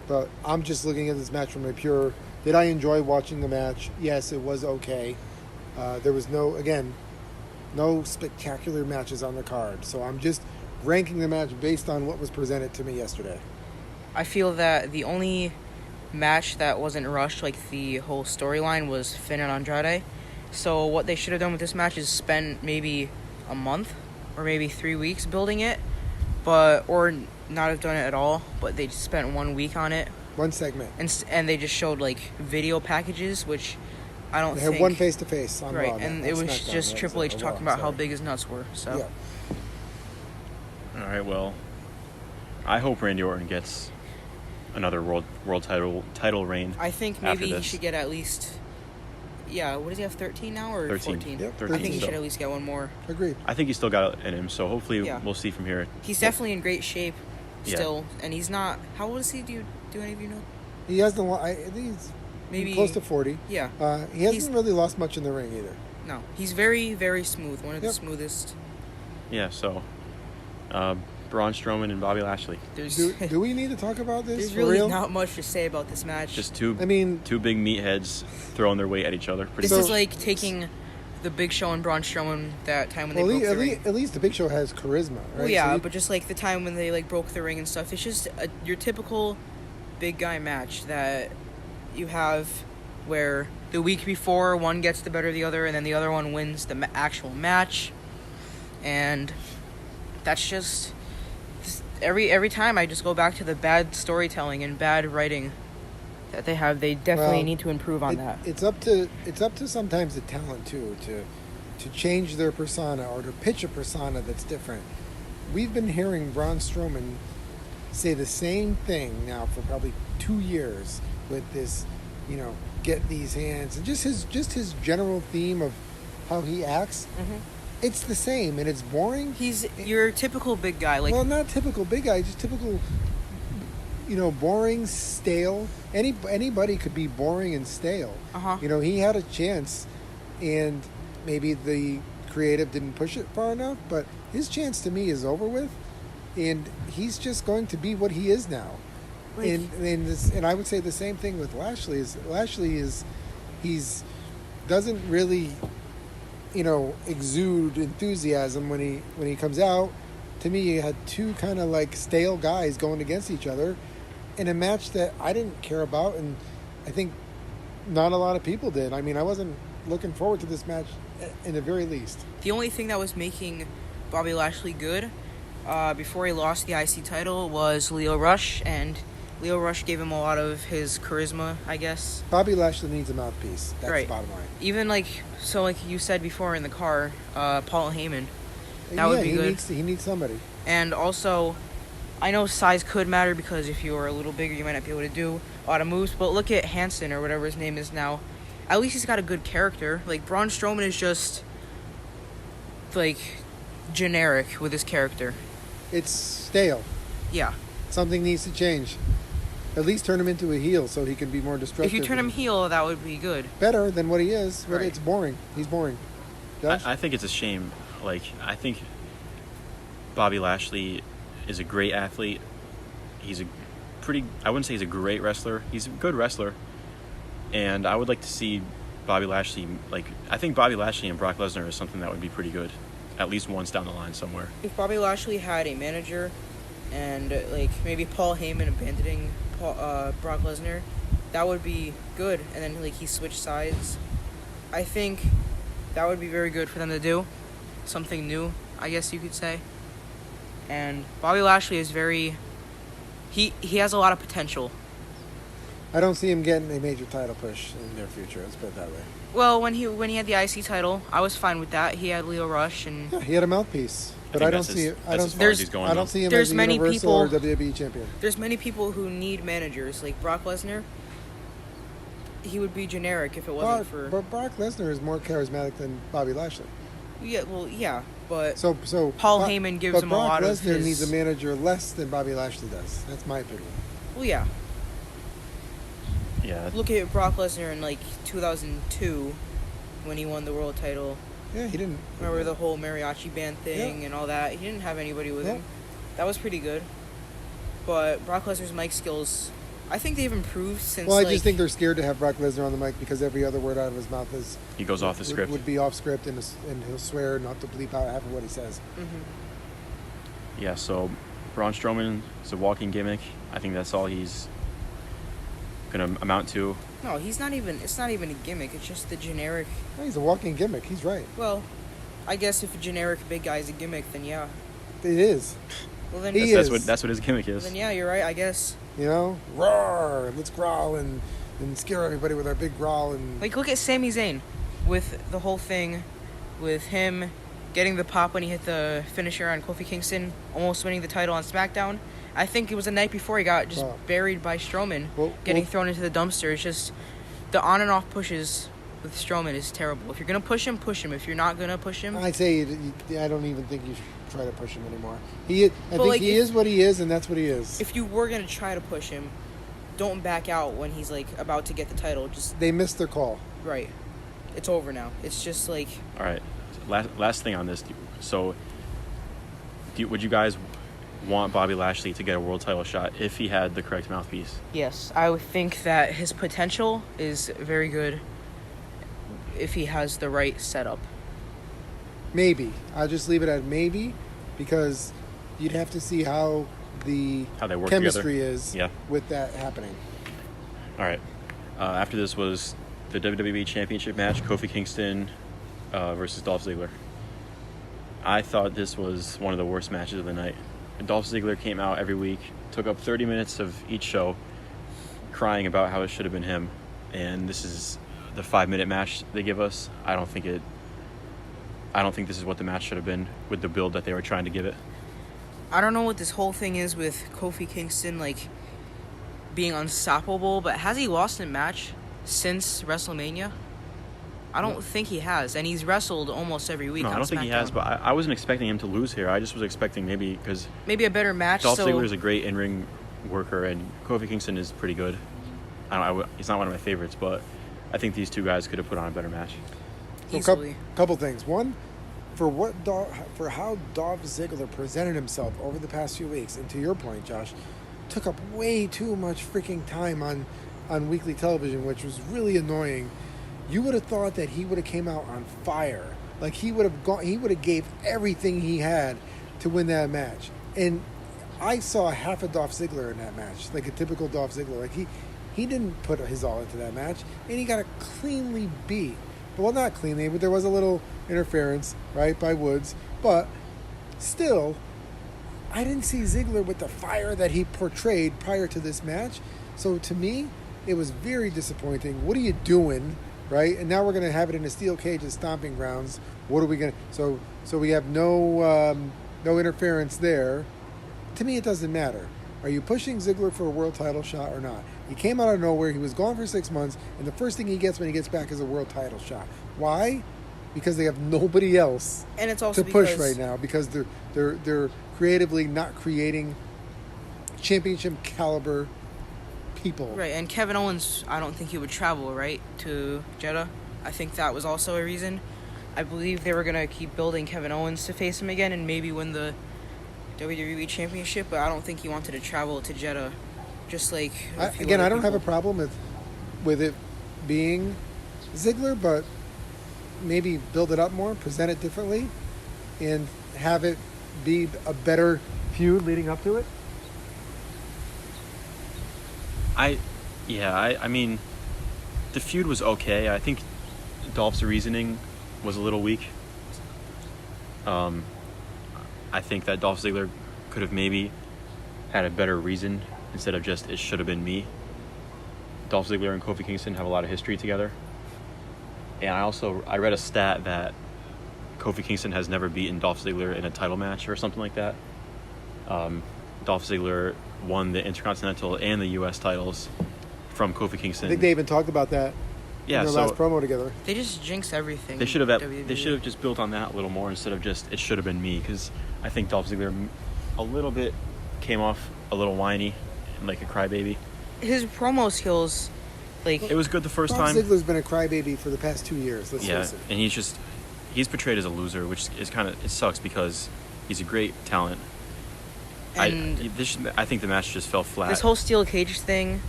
But I'm just looking at this match from a pure... Did I enjoy watching the match? Yes, it was okay. There was no spectacular matches on the card. So I'm just ranking the match based on what was presented to me yesterday. I feel that the only match that wasn't rushed, like the whole storyline, was Finn and Andrade. So what they should have done with this match is spend maybe a month or maybe 3 weeks building it, or not have done it at all, but they just spent 1 week on it. One segment. And they just showed like video packages, which I don't think... They had one face-to-face on Right, Raw. And it was just Triple H talking about how big his nuts were, so... Yeah. All right, well, I hope Randy Orton gets another world title reign. I think maybe he should get at least... Yeah, what does he have, 13 now or 13. 14? Yep, 13 I think he still. should at least get one more. Agreed. I think he's still got it in him, so hopefully we'll see from here. He's definitely in great shape still, Yeah. and he's not... How old is he? Do any of you know? He hasn't... I think he's Maybe close to 40. Yeah. He hasn't really lost much in the ring either. No. He's very, very smooth. One of the smoothest. Yeah, so Braun Strowman and Bobby Lashley. Do we need to talk about this? There's for really real? not much to say about this match. Just two big meatheads throwing their weight at each other. This is like taking the Big Show and Braun Strowman that time when they broke the ring. At least the Big Show has charisma, right? Well, yeah, but just like the time when they like broke the ring and stuff, it's just your typical big guy match that you have where the week before one gets the better of the other and then the other one wins the actual match. And that's just every time I just go back to the bad storytelling and bad writing that they have. They definitely need to improve on that. It's up to sometimes the talent too to change their persona or to pitch a persona that's different. We've been hearing Braun Strowman say the same thing now for probably 2 years with this, get these hands and just his general theme of how he acts. Mm-hmm. It's the same and it's boring. He's your typical big guy, not typical big guy, just typical, boring, stale. Anybody could be boring and stale. Uh-huh. He had a chance, and maybe the creative didn't push it far enough. But his chance to me is over with, and he's just going to be what he is now. And I would say the same thing with Lashley. He's doesn't really, exude enthusiasm when he comes out. To me, you had two kind of like stale guys going against each other in a match that I didn't care about, and I think not a lot of people did. I mean, I wasn't looking forward to this match in the very least. The only thing that was making Bobby Lashley good before he lost the IC title was Leo Rush, and Leo Rush gave him a lot of his charisma, I guess. Bobby Lashley needs a mouthpiece. That's right. The bottom line. Even like you said before in the car, Paul Heyman. That would be good. He needs somebody. And also, I know size could matter because if you were a little bigger, you might not be able to do a lot of moves. But look at Hanson or whatever his name is now. At least he's got a good character. Like, Braun Strowman is just, like, generic with his character. It's stale. Yeah. Something needs to change. At least turn him into a heel so he can be more destructive. If you turn him heel, that would be good. Better than what he is, but Right. It's boring. He's boring. Josh? I think it's a shame. Like, I think Bobby Lashley is a great athlete. He's I wouldn't say he's a great wrestler. He's a good wrestler. And I would like to see Bobby Lashley, I think Bobby Lashley and Brock Lesnar is something that would be pretty good, at least once down the line somewhere. If Bobby Lashley had a manager and maybe Paul Heyman abandoning Brock Lesnar, that would be good. And then he switched sides. I think that would be very good for them to do. Something new, I guess you could say. And Bobby Lashley is he has a lot of potential. I don't see him getting a major title push in the near future. Let's put it that way. Well, when he had the IC title, I was fine with that. He had Leo Rush and Yeah, he had a mouthpiece, but I I think don't that's see. as- I that's as don't. far as he's going, I don't though. see him There's as a many Universal or people- WWE champion. there's many people who need managers. Like Brock Lesnar, he would be generic if it wasn't for. But Brock Lesnar is more charismatic than Bobby Lashley. Yeah, but So Paul Bro- Heyman gives but him Brock a lot of Lesnar his. needs a manager less than Bobby Lashley does. That's my opinion. Well, yeah. Yeah. Look at Brock Lesnar in 2002 when he won the world title. Yeah, he didn't. Remember the whole mariachi band thing and all that? He didn't have anybody with Yeah. him. That was pretty good. But Brock Lesnar's mic skills, I think they've improved since. Well, I just think they're scared to have Brock Lesnar on the mic because every other word out of his mouth is He goes off the script. would be off script, and he'll swear not to bleep out half of what he says. Yeah, so Braun Strowman is a walking gimmick. I think that's all he's going to amount to. No, he's not even. It's not even a gimmick. It's just the generic. No, he's a walking gimmick. He's right. Well, I guess if a generic big guy is a gimmick, then yeah. It is. Well then, He That's is. what his gimmick is. then yeah, you're right. I guess. You know, roar! Let's growl and scare everybody with our big growl and. Look at Sami Zayn, with the whole thing, with him getting the pop when he hit the finisher on Kofi Kingston, almost winning the title on SmackDown. I think it was the night before he got just buried by Strowman, getting thrown into the dumpster. It's just the on and off pushes with Strowman is terrible. If you're gonna push him, push him. If you're not gonna push him, I'd say I don't even think you should try to push him anymore. I But, think he is what he is, and that's what he is. if you were gonna try to push him, don't back out when he's about to get the title. Just They missed their call. right. It's over now. It's just All right. Last thing on this. So, would you guys want Bobby Lashley to get a world title shot if he had the correct mouthpiece? yes, I would think that his potential is very good if he has the right setup. Maybe. I'll just leave it at maybe, because you'd have to see how the How they work chemistry together. is Yeah. with that happening. All right. After this was the WWE Championship match, Kofi Kingston versus Dolph Ziggler. I thought this was one of the worst matches of the night. Dolph Ziggler came out every week, took up 30 minutes of each show, crying about how it should have been him. And this is the 5-minute match they give us. I don't think this is what the match should have been with the build that they were trying to give it. I don't know what this whole thing is with Kofi Kingston being unstoppable, but has he lost a match since WrestleMania? I don't think he has, and he's wrestled almost every week. No, on I don't think he SmackDown. has, but I wasn't expecting him to lose here. I just was expecting maybe because Maybe a better match. Dolph so Ziggler is a great in-ring worker, and Kofi Kingston is pretty good. He's not one of my favorites, but I think these two guys could have put on a better match. So easily. couple things. One, for how Dolph Ziggler presented himself over the past few weeks, and to your point, Josh, took up way too much freaking time on weekly television, which was really annoying. You would have thought that he would have came out on fire. He would have gave everything he had to win that match. And I saw half a Dolph Ziggler in that match, like a typical Dolph Ziggler. He didn't put his all into that match, and he got it cleanly beat. Well, not cleanly, but there was a little interference, right, by Woods. But still, I didn't see Ziggler with the fire that he portrayed prior to this match. So to me, it was very disappointing. What are you doing, right? And now we're going to have it in a steel cage at Stomping Grounds. What are we going to... So we have no interference there. To me, it doesn't matter. Are you pushing Ziggler for a world title shot or not? He came out of nowhere. He was gone for 6 months, and the first thing he gets when he gets back is a world title shot. Why? Because they have nobody else and it's also to push because right now, because they're creatively not creating championship caliber people. Right, and Kevin Owens, I don't think he would travel, right, to Jeddah. I think that was also a reason. I believe they were going to keep building Kevin Owens to face him again and maybe win the WWE Championship, but I don't think he wanted to travel to Jeddah. Just like I don't have a problem with it being Ziggler, but maybe build it up more, present it differently, and have it be a better feud leading up to it? I mean, the feud was okay. I think Dolph's reasoning was a little weak. I think that Dolph Ziggler could have maybe had a better reason instead of just, it should have been me. Dolph Ziggler and Kofi Kingston have a lot of history together. And I read a stat that Kofi Kingston has never beaten Dolph Ziggler in a title match or something like that. Dolph Ziggler won the Intercontinental and the U.S. titles from Kofi Kingston. I think they even talked about that in their last promo together. They just jinx everything. They should have just built on that a little more instead of just, it should have been me, because I think Dolph Ziggler a little bit came off a little whiny and like a crybaby. His promo skills, like, it was good the first Dolph time. Ziggler's been a crybaby for the past 2 years. Let's face it. And he's portrayed as a loser, which is it sucks because he's a great talent. And I think the match just fell flat. This whole steel cage thing,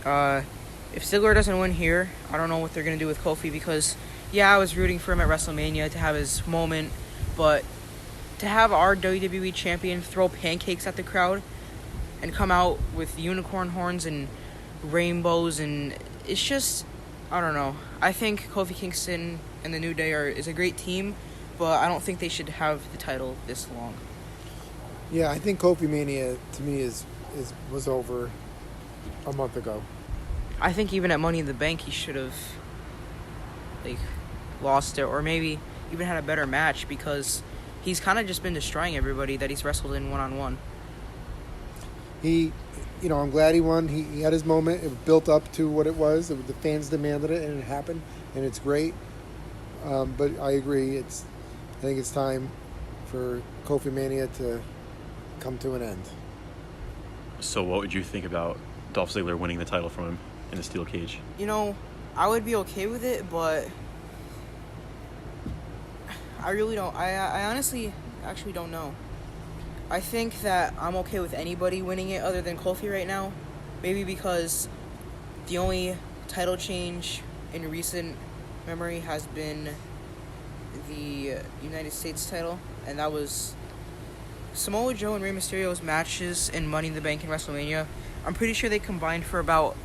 if Ziggler doesn't win here, I don't know what they're going to do with Kofi, because, yeah, I was rooting for him at WrestleMania to have his moment, but to have our WWE champion throw pancakes at the crowd and come out with unicorn horns and rainbows, and it's just, I don't know. I think Kofi Kingston and the New Day is a great team, but I don't think they should have the title this long. Yeah, I think Kofi Mania, to me, was over a month ago. I think even at Money in the Bank, he should have, lost it, or maybe even had a better match, because he's kind of just been destroying everybody that he's wrestled in one-on-one. I'm glad he won. He had his moment. It built up to what it was. The fans demanded it, and it happened, and it's great. But I agree. I think it's time for Kofi Mania to come to an end. So what would you think about Dolph Ziggler winning the title from him in the steel cage? I would be okay with it, but I really don't. I honestly actually don't know. I think that I'm okay with anybody winning it other than Kofi right now. Maybe because the only title change in recent memory has been the United States title, and that was Samoa Joe and Rey Mysterio's matches in Money in the Bank and WrestleMania. I'm pretty sure they combined for about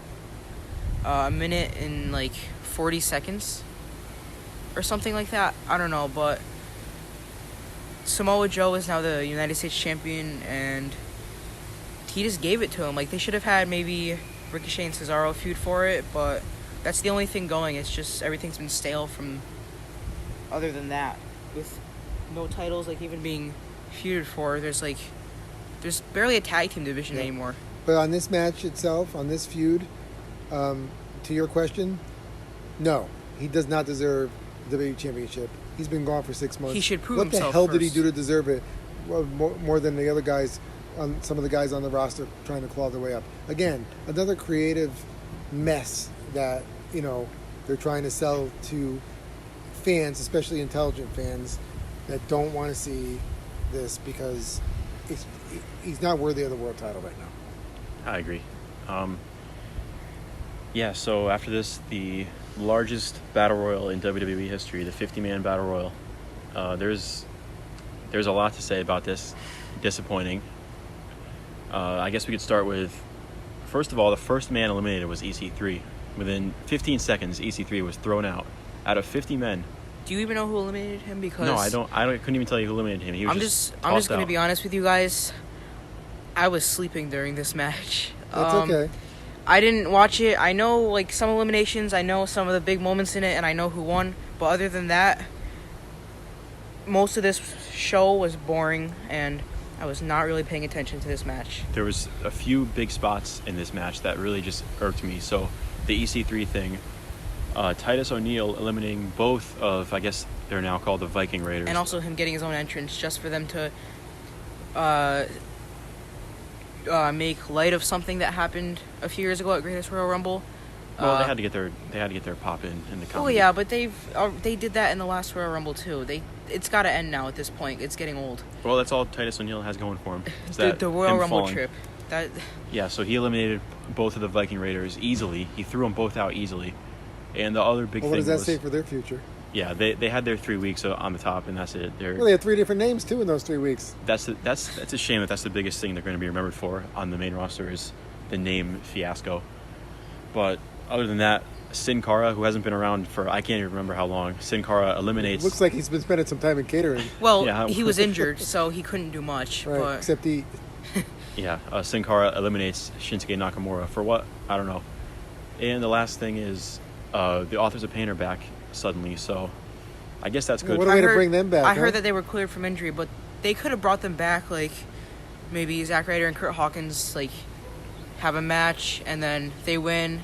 a minute and 40 seconds or something like that. I don't know, but Samoa Joe is now the United States champion, and he just gave it to him. They should have had maybe Ricochet and Cesaro feud for it, but that's the only thing going. It's just everything's been stale from other than that. With no titles even being feuded for, there's barely a tag team division anymore. But on this match itself, on this feud, to your question, no, he does not deserve the WWE Championship. He's been gone for 6 months. He should prove himself. What the hell did he do to deserve it? Well, more than the other guys, some of the guys on the roster trying to claw their way up. Again, another creative mess that they're trying to sell to fans, especially intelligent fans, that don't want to see this because he's not worthy of the world title right now. I agree. So after this, the largest battle royal in WWE history, the 50-man battle royal. There's a lot to say about this. Disappointing. I guess we could start with, first of all, the first man eliminated was EC3. Within 15 seconds, EC3 was thrown out of 50 men. Do you even know who eliminated him? Because no, I don't. Couldn't even tell you who eliminated him. He was I'm just going to be honest with you guys. I was sleeping during this match. That's okay. I didn't watch it. I know some eliminations. I know some of the big moments in it, and I know who won. But other than that, most of this show was boring, and I was not really paying attention to this match. There was a few big spots in this match that really just irked me. So the EC3 thing, Titus O'Neil eliminating both of, I guess they're now called the Viking Raiders. And also him getting his own entrance just for them to make light of something that happened a few years ago at Greatest Royal Rumble. Well, they had to get their pop in the comedy. Oh yeah, but they did that in the last Royal Rumble too. It's got to end now at this point. It's getting old. Well, that's all Titus O'Neil has going for him. The Royal Rumble falling. trip. Yeah, so he eliminated both of the Viking Raiders easily. He threw them both out easily. And the other big Well, thing what does that was, say for their future? yeah, they had their 3 weeks on the top, and that's it. Well, they had 3 different names too in those 3 weeks. That's a shame that that's the biggest thing they're going to be remembered for on the main roster is the name fiasco. But other than that, Sin Cara, who hasn't been around for I can't even remember how long, Sin Cara eliminates. Looks like he's been spending some time in catering. Well, Yeah. he was injured, so he couldn't do much. Right, But except he. Yeah, Sin Cara eliminates Shinsuke Nakamura for what? I don't know. And the last thing is the Authors of Pain are back suddenly, so I guess that's good. What a way to bring them back. I huh? heard that they were cleared from injury, but they could have brought them back, like maybe Zack Ryder and Kurt Hawkins like have a match, and then they win,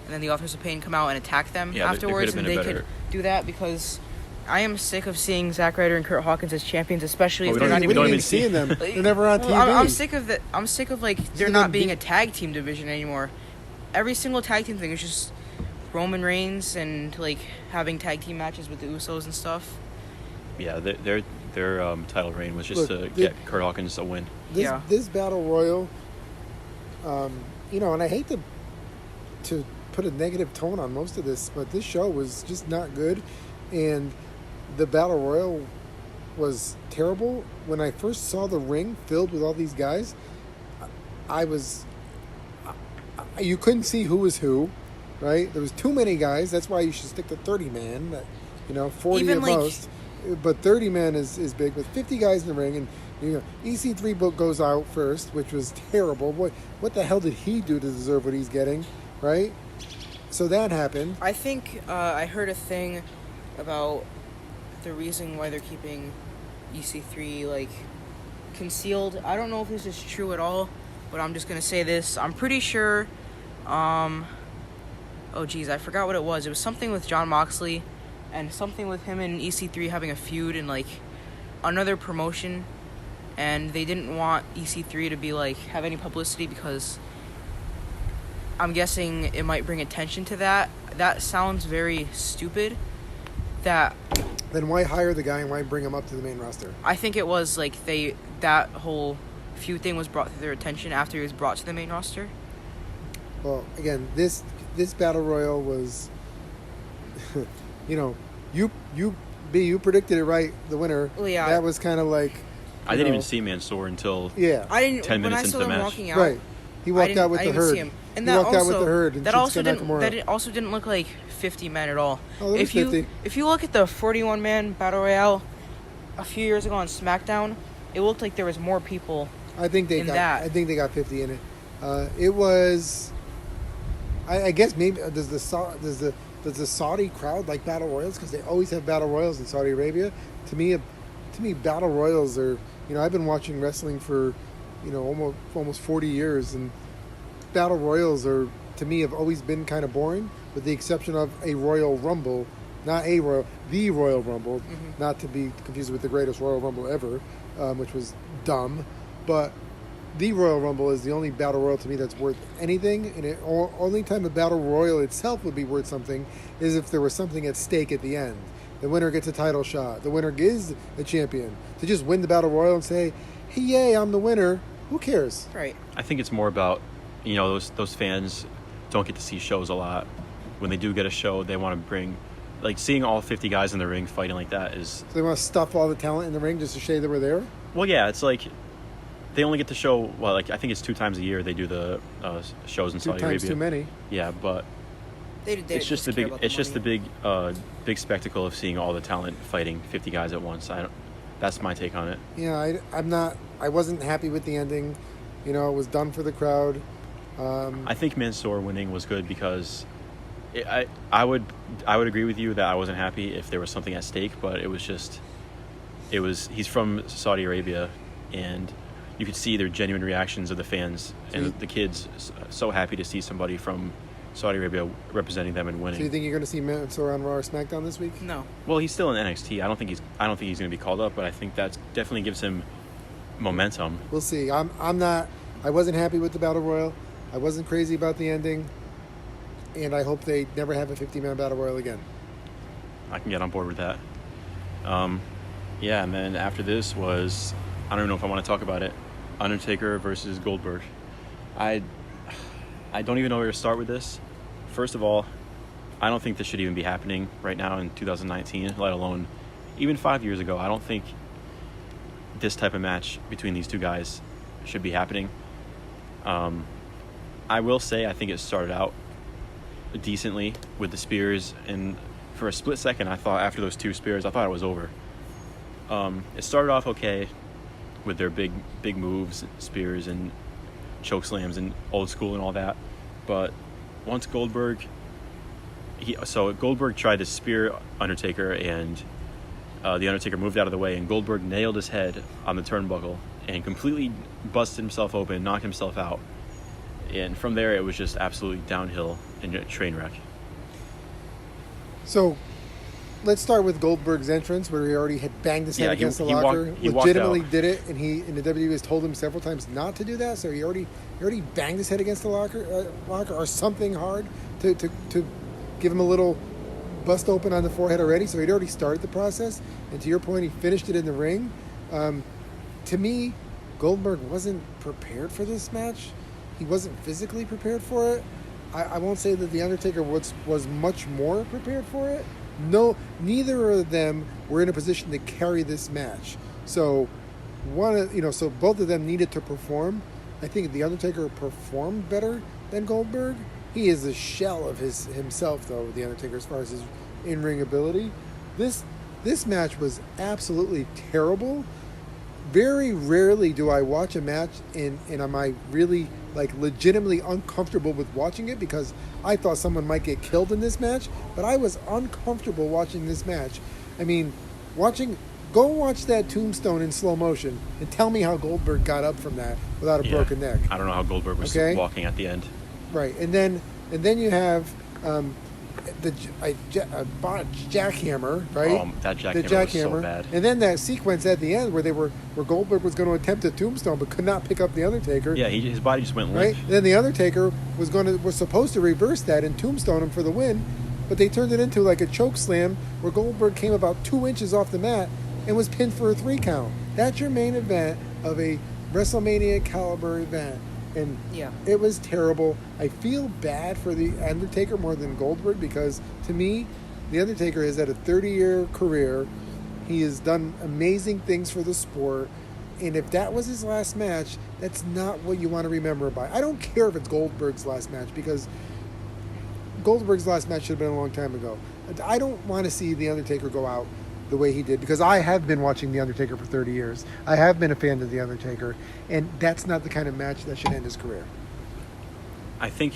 and then the Authors of Pain come out and attack them Yeah, there afterwards, could have and been they a better- could do that because I am sick of seeing Zack Ryder and Kurt Hawkins as champions, especially Well, if we they're don't not We even- even. don't even seeing them. They're never on TV. Well, I'm sick of that. I'm sick of like they're of not them being be- a tag team division anymore. Every single tag team thing is just Roman Reigns and like having tag team matches with the Usos and stuff. Yeah, their title reign was just Look, to get Kurt Hawkins a win. This battle royal, and I hate to put a negative tone on most of this, but this show was just not good, and the battle royal was terrible. When I first saw the ring filled with all these guys, you couldn't see who was who, right? There was too many guys. That's why you should stick to 30 man, 40 Even, at like- most. But 30 man is big with 50 guys in the ring, and EC3 book goes out first, which was terrible. What the hell did he do to deserve what he's getting, right? So that happened. I think I heard a thing about the reason why they're keeping EC3 like concealed. I don't know if this is true at all, but I'm just gonna say this. I'm pretty sure. Oh geez, I forgot what it was. It was something with Jon Moxley, and something with him and EC3 having a feud in like another promotion, and they didn't want EC3 to be like have any publicity because I'm guessing it might bring attention to that. That sounds very stupid. Then why hire the guy and why bring him up to the main roster? I think it was like that whole feud thing was brought to their attention after he was brought to the main roster. Well, again, this battle royal was, you predicted it right. The winner. Well, yeah. That was kind of like. I didn't even see Mansoor until Yeah. I didn't. 10 when minutes I into saw the them match. walking out, Right. He walked out with I the didn't herd. see him. And He that walked out with also, the herd and that Shinsuke also didn't. Nakamura. That also didn't look like 50 men at all. Oh, there was 50. If you look at the 41 man battle royale a few years ago on SmackDown, it looked like there was more people. I think they in got. that. I think they got 50 in it. It was. I guess maybe does the Saudi crowd like battle royals because they always have battle royals in Saudi Arabia. To me, battle royals are. I've been watching wrestling for, almost 40 years, and battle royals are to me have always been kind of boring, with the exception of a Royal Rumble, the Royal Rumble, not to be confused with the greatest Royal Rumble ever, which was dumb, but the Royal Rumble is the only battle royal to me that's worth anything, and only time a battle royal itself would be worth something is if there was something at stake at the end. The winner gets a title shot. The winner is a champion. To just win the battle royal and say, "Hey, yay, I'm the winner," who cares? Right. I think it's more about, those fans don't get to see shows a lot. When they do get a show, they want to bring, like seeing all 50 guys in the ring fighting like that is. So they want to stuff all the talent in the ring just to show they were there? Well, yeah, it's like they only get to show. Well, like I think it's 2 times a year they do the shows in 2 Saudi times Arabia. too many. Yeah, but it's just the big. It's just the big spectacle of seeing all the talent fighting 50 guys at once. That's my take on it. Yeah, I wasn't happy with the ending. It was done for the crowd. I think Mansoor winning was good because I would agree with you that I wasn't happy if there was something at stake, but he's from Saudi Arabia, and you could see their genuine reactions of the fans and the kids so happy to see somebody from Saudi Arabia representing them and winning. So you think you're going to see Mansoor on Raw or SmackDown this week? No. Well, he's still in NXT. I don't think he's going to be called up, but I think that definitely gives him momentum. We'll see. I wasn't happy with the Battle Royal. I wasn't crazy about the ending. And I hope they never have a 50-man Battle Royal again. I can get on board with that. Yeah, and then after this was, I don't know if I want to talk about it, Undertaker versus Goldberg. I don't even know where to start with this. First of all, I don't think this should even be happening right now in 2019, let alone even 5 years ago. I don't think this type of match between these two guys should be happening. I will say I think it started out decently with the spears, and for a split second I thought after those 2 spears I thought it was over. It started off okay with their big moves, spears and choke slams and old school and all that, but once Goldberg tried to spear Undertaker, and the Undertaker moved out of the way, and Goldberg nailed his head on the turnbuckle and completely busted himself open, knocked himself out. And from there, it was just absolutely downhill and a train wreck. So, let's start with Goldberg's entrance, where he already had banged his head against the he locker. he walked Legitimately out. did it, and the WWE has told him several times not to do that. So he already banged his head against the locker or something hard to give him a little bust open on the forehead already. So he'd already started the process, and to your point, he finished it in the ring. To me, Goldberg wasn't prepared for this match. He wasn't physically prepared for it. I won't say that The Undertaker was much more prepared for it. No, neither of them were in a position to carry this match. So so both of them needed to perform. I think The Undertaker performed better than Goldberg. He is a shell of himself, though, The Undertaker, as far as his in-ring ability. This match was absolutely terrible. Very rarely do I watch a match and am I really legitimately uncomfortable with watching it, because I thought someone might get killed in this match, but I was uncomfortable watching this match. I mean, go watch that tombstone in slow motion and tell me how Goldberg got up from that without a broken neck. I don't know how Goldberg was walking at the end. Right, and then you have the jackhammer, right? That jackhammer was so bad. And then that sequence at the end where Goldberg was going to attempt a tombstone but could not pick up the Undertaker. Yeah, his body just went limp. Right, and then the Undertaker was supposed to reverse that and tombstone him for the win, but they turned it into like a choke slam where Goldberg came about 2 inches off the mat and was pinned for a 3 count. That's your main event of a WrestleMania caliber event. And it was terrible. I feel bad for The Undertaker more than Goldberg, because to me, The Undertaker has had a 30-year career. He has done amazing things for the sport. And if that was his last match, that's not what you want to remember by. I don't care if it's Goldberg's last match, because Goldberg's last match should have been a long time ago. I don't want to see The Undertaker go out the way he did, because I have been watching The Undertaker for 30 years. I have been a fan of The Undertaker, and that's not the kind of match that should end his career. I think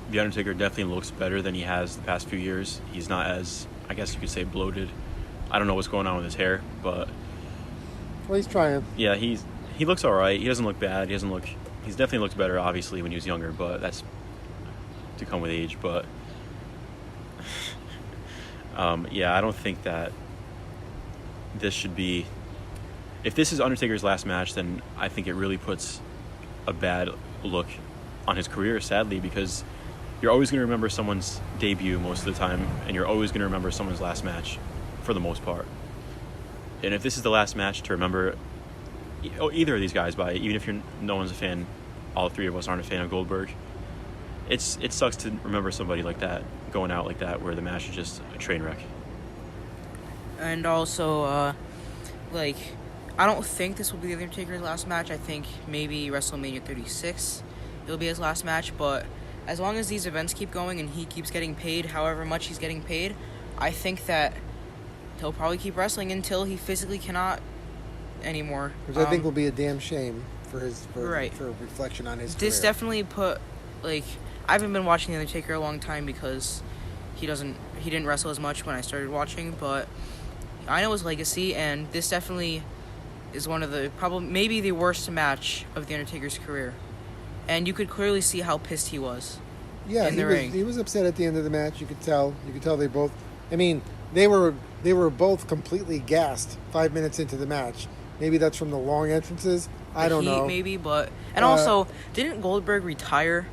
The Undertaker definitely looks better than he has the past few years. He's not as, I guess you could say, bloated. I don't know what's going on with his hair, but well, he's trying. Yeah, he looks all right. He doesn't look bad. He's definitely looked better, obviously, when he was younger, but that's to come with age. But I don't think that this should be, if this is Undertaker's last match, then I think it really puts a bad look on his career, sadly, because you're always going to remember someone's debut most of the time, and you're always going to remember someone's last match for the most part. And if this is the last match to remember either of these guys by, even if no one's a fan, all 3 of us aren't a fan of Goldberg, it sucks to remember somebody like that going out like that, where the match is just a train wreck. And also, I don't think this will be The Undertaker's last match. I think maybe WrestleMania 36 it'll be his last match. But as long as these events keep going and he keeps getting paid however much he's getting paid, I think that he'll probably keep wrestling until he physically cannot anymore. Which I think will be a damn shame for right. for reflection on his This career. definitely put, I haven't been watching The Undertaker a long time because he didn't wrestle as much when I started watching, but I know his legacy, and this definitely is one of the maybe the worst match of The Undertaker's career. And you could clearly see how pissed he was. Yeah, in the ring. He was upset at the end of the match. You could tell they both. I mean, they were both completely gassed 5 minutes into the match. Maybe that's from the long entrances. I don't know. Maybe, but also, didn't Goldberg retire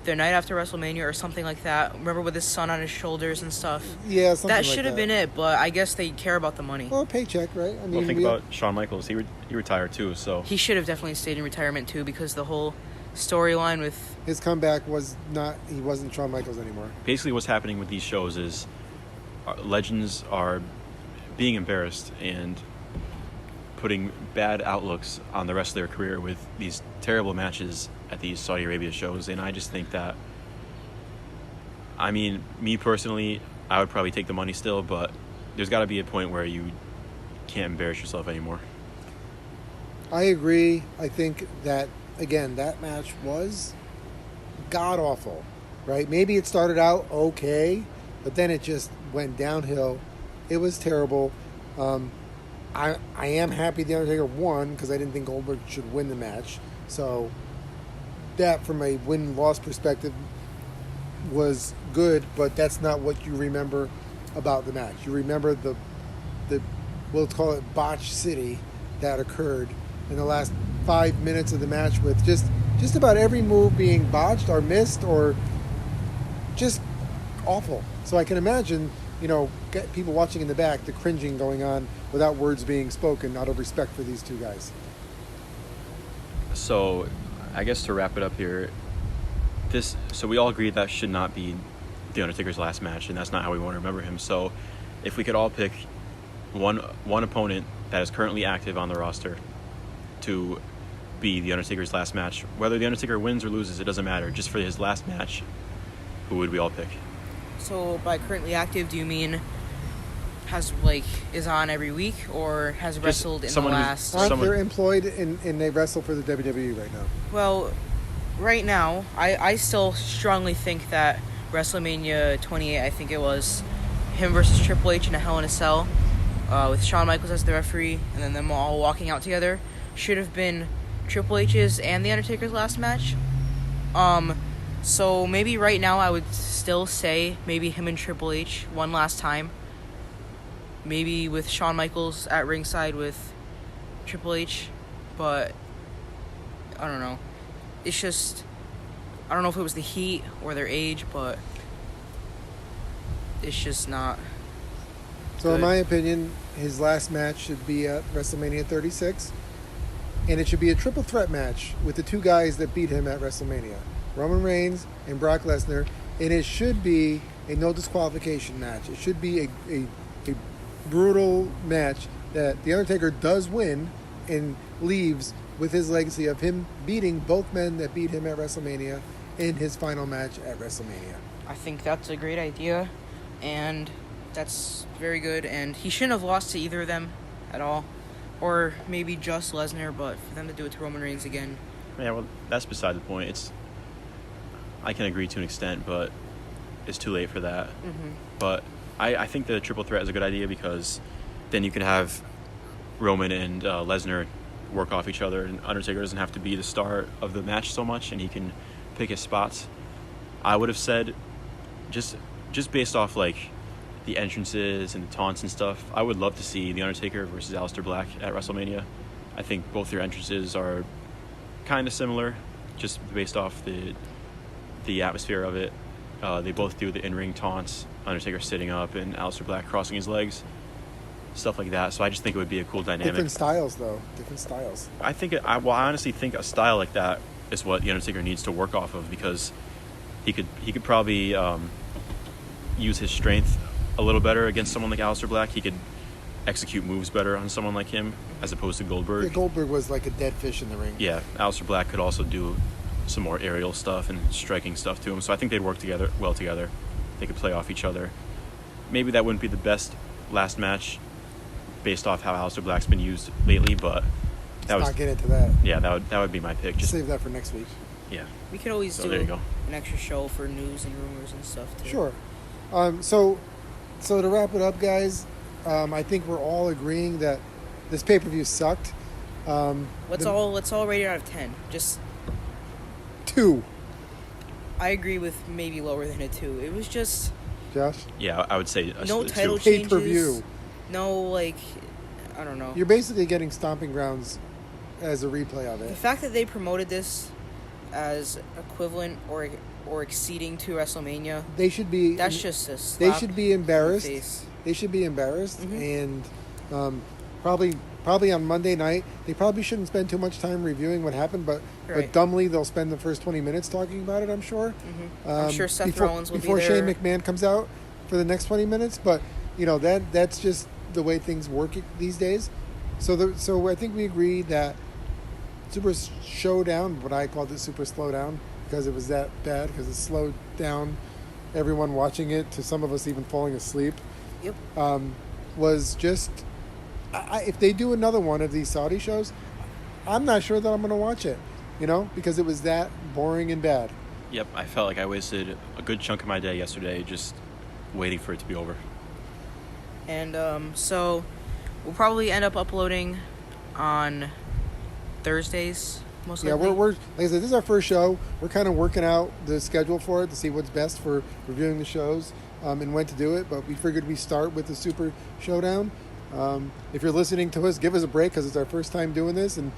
the night after WrestleMania or something like that? Remember, with his son on his shoulders and stuff? Yeah, something like that. That should have been it, but I guess they care about the money. Well, a paycheck, right? Think about Shawn Michaels. He retired too, so he should have definitely stayed in retirement too, because the whole storyline with. His comeback was not. He wasn't Shawn Michaels anymore. Basically, what's happening with these shows is legends are being embarrassed and putting bad outlooks on the rest of their career with these terrible matches at these Saudi Arabia shows. And I just think that, I mean, me personally, I would probably take the money still, but there's got to be a point where you can't embarrass yourself anymore. I agree. I think that, again, that match was god-awful, right? Maybe it started out okay, but then it just went downhill. It was terrible. I am happy The Undertaker won because I didn't think Goldberg should win the match. So that, from a win-loss perspective, was good, but that's not what you remember about the match. You remember the well, let's call it botch city that occurred in the last 5 minutes of the match, with just about every move being botched or missed or just awful. So I can imagine, get people watching in the back, the cringing going on without words being spoken out of respect for these two guys. So I guess to wrap it up here, so we all agree that should not be The Undertaker's last match, and that's not how we want to remember him. So if we could all pick one opponent that is currently active on the roster to be The Undertaker's last match, whether The Undertaker wins or loses, it doesn't matter. Just for his last match, who would we all pick? So by currently active, do you mean is on every week or has wrestled in the last? They're employed and they wrestle for the WWE right now. Well, right now, I still strongly think that WrestleMania 28, I think it was, him versus Triple H in a Hell in a Cell, with Shawn Michaels as the referee, and then them all walking out together, should have been Triple H's and The Undertaker's last match. So maybe right now I would still say maybe him and Triple H one last time. Maybe with Shawn Michaels at ringside with Triple H, but I don't know. It's just, I don't know if it was the heat or their age, but it's just not. So good. In my opinion, his last match should be at WrestleMania 36, and it should be a triple threat match with the two guys that beat him at WrestleMania, Roman Reigns and Brock Lesnar, and it should be a no disqualification match. It should be a brutal match that The Undertaker does win and leaves with his legacy of him beating both men that beat him at WrestleMania in his final match at WrestleMania. I think that's a great idea, and that's very good, and he shouldn't have lost to either of them at all, or maybe just Lesnar, but for them to do it to Roman Reigns again. Yeah, well, that's beside the point. I can agree to an extent, but it's too late for that. Mm-hmm. But I think the triple threat is a good idea because then you can have Roman and Lesnar work off each other, and Undertaker doesn't have to be the star of the match so much, and he can pick his spots. I would have said, just based off the entrances and the taunts and stuff, I would love to see The Undertaker versus Aleister Black at WrestleMania. I think both their entrances are kind of similar, just based off the atmosphere of it. They both do the in-ring taunts, Undertaker sitting up and Aleister Black crossing his legs, stuff like that. So I just think it would be a cool dynamic. Different styles, though. Different styles. I honestly think a style like that is what The Undertaker needs to work off of, because he could probably use his strength a little better against someone like Aleister Black. He could execute moves better on someone like him as opposed to Goldberg. Yeah, Goldberg was like a dead fish in the ring. Yeah, Aleister Black could also do some more aerial stuff and striking stuff to him. So I think they'd work well together. They could play off each other. Maybe that wouldn't be the best last match based off how Aleister Black's been used lately, but Let's not get into that. Yeah, that would be my pick. Just save that for next week. Yeah. We could always do there you go. an extra show for news and rumors and stuff too. Sure. So to wrap it up, guys, I think we're all agreeing that this pay-per-view sucked. Let's all rate it out of 10. Just 2. I agree with maybe lower than a 2. It was just Josh? Yeah, I would say no a title 2. changes. Pay-per-view. No, I don't know. You're basically getting Stomping Grounds as a replay of The it. fact that they promoted this as equivalent or exceeding to WrestleMania, They should be. that's just a slap They should be embarrassed. in the face. They should be embarrassed and probably probably on Monday night. They probably shouldn't spend too much time reviewing what happened, but Right. dumbly they'll spend the first 20 minutes talking about it, I'm sure. I'm sure Seth before, Rollins will be before there. Shane McMahon comes out for the next 20 minutes. But that's just the way things work these days. So I think we agree that Super Showdown, what I called it Super Slowdown, because it was that bad, because it slowed down everyone watching it, to some of us even falling asleep. Yep. Was just, if they do another one of these Saudi shows, I'm not sure that I'm going to watch it, because it was that boring and bad. Yep, I felt like I wasted a good chunk of my day yesterday just waiting for it to be over. And so we'll probably end up uploading on Thursdays, most Yeah, likely. we're like I said, this is our first show. We're kind of working out the schedule for it to see what's best for reviewing the shows and when to do it. But we figured we start with the Super Showdown. If you're listening to us, give us a break, because it's our first time doing this, and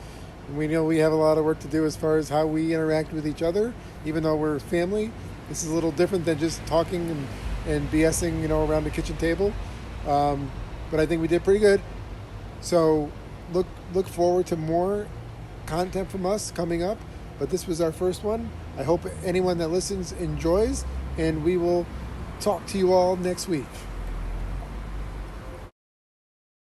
we know we have a lot of work to do as far as how we interact with each other. Even though we're family, this is a little different than just talking and BSing, around the kitchen table. But I think we did pretty good. So look forward to more content from us coming up. But this was our first one. I hope anyone that listens enjoys, and we will talk to you all next week.